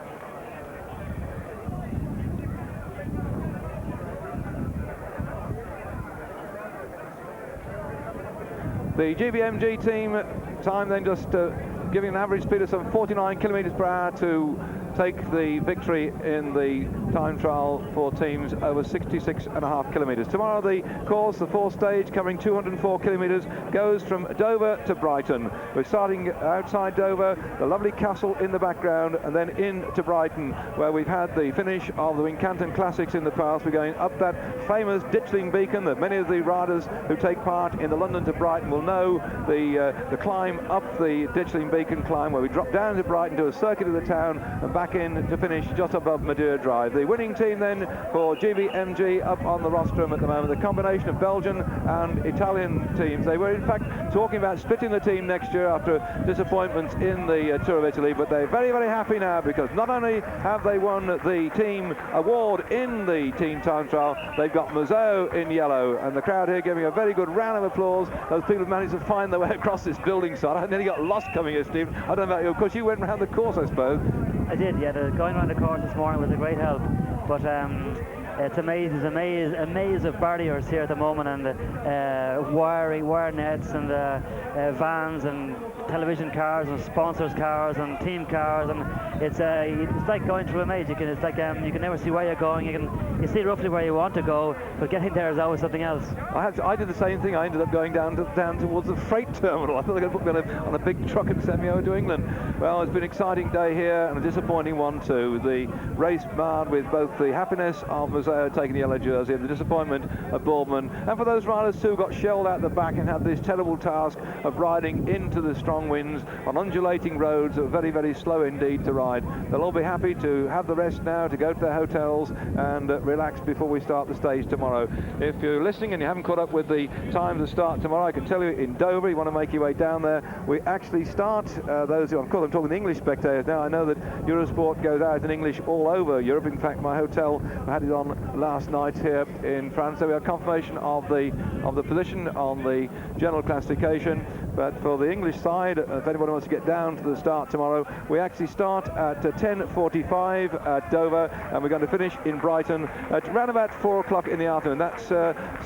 The GBMG team time then just giving an average speed of some 49 kilometres per hour to take the victory in the time trial for teams over 66.5 kilometres. Tomorrow the course, the 4th stage, covering 204 kilometres, goes from Dover to Brighton. We're starting outside Dover, the lovely castle in the background, and then into Brighton, where we've had the finish of the Wincanton Classics in the past. We're going up that famous Ditchling Beacon that many of the riders who take part in the London to Brighton will know, the climb up the Ditchling Beacon climb, where we drop down to Brighton, do a circuit of the town and back back in to finish just above Madeira Drive. The winning team then for GBMG up on the rostrum at the moment, the combination of Belgian and Italian teams. They were in fact talking about splitting the team next year after disappointments in the Tour of Italy, but they're very, very happy now because not only have they won the team award in the team time trial, they've got Mazot in yellow, and the crowd here giving a very good round of applause. Those people have managed to find their way across this building site. I nearly got lost coming here, Steve. I don't know about you, of course you went around the course, I suppose.
I did, yeah. Going around the course this morning was a great help, but it's amazing. There's a maze of barriers here at the moment, and wire nets, and vans, and television cars, and sponsors' cars, and team cars, and it's like going through a maze. You can never see where you're going. You see roughly where you want to go, but getting there is always something else.
I did the same thing. I ended up going down towards the freight terminal. I thought they were going to put me on a big truck and send me over to England. Well, it's been an exciting day here and a disappointing one too. The race marred with both the happiness of Mazet taking the yellow jersey and the disappointment of Boardman. And for those riders too who got shelled out the back and had this terrible task of riding into the strong winds on undulating roads that were very, very slow indeed to ride. They'll all be happy to have the rest now, to go to their hotels and relax before we start the stage tomorrow. If you're listening and you haven't caught up with the times that start tomorrow, I can tell you in Dover, you want to make your way down there, we actually start those, of course I'm talking the English spectators now. I know that Eurosport goes out in English all over Europe. In fact, my hotel had it on last night here in France, so we have confirmation of the position on the general classification. But for the English side, if anybody wants to get down to the start tomorrow, we actually start at 10:45 at Dover, and we're going to finish in Brighton at around about 4 o'clock in the afternoon. That's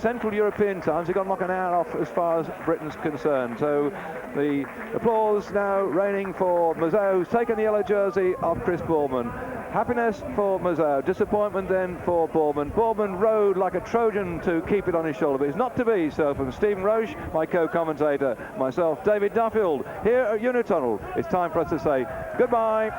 Central European time, so you've got to knock an hour off as far as Britain's concerned. So the applause now raining for Mazet, who's taken the yellow jersey of Chris Boardman. Happiness for Mazet, disappointment then for Boardman. Boardman rode like a Trojan to keep it on his shoulder, but it's not to be. So from Stephen Roche, my co-commentator, myself, David Duffield, here at Unitunnel, it's time for us to say goodbye.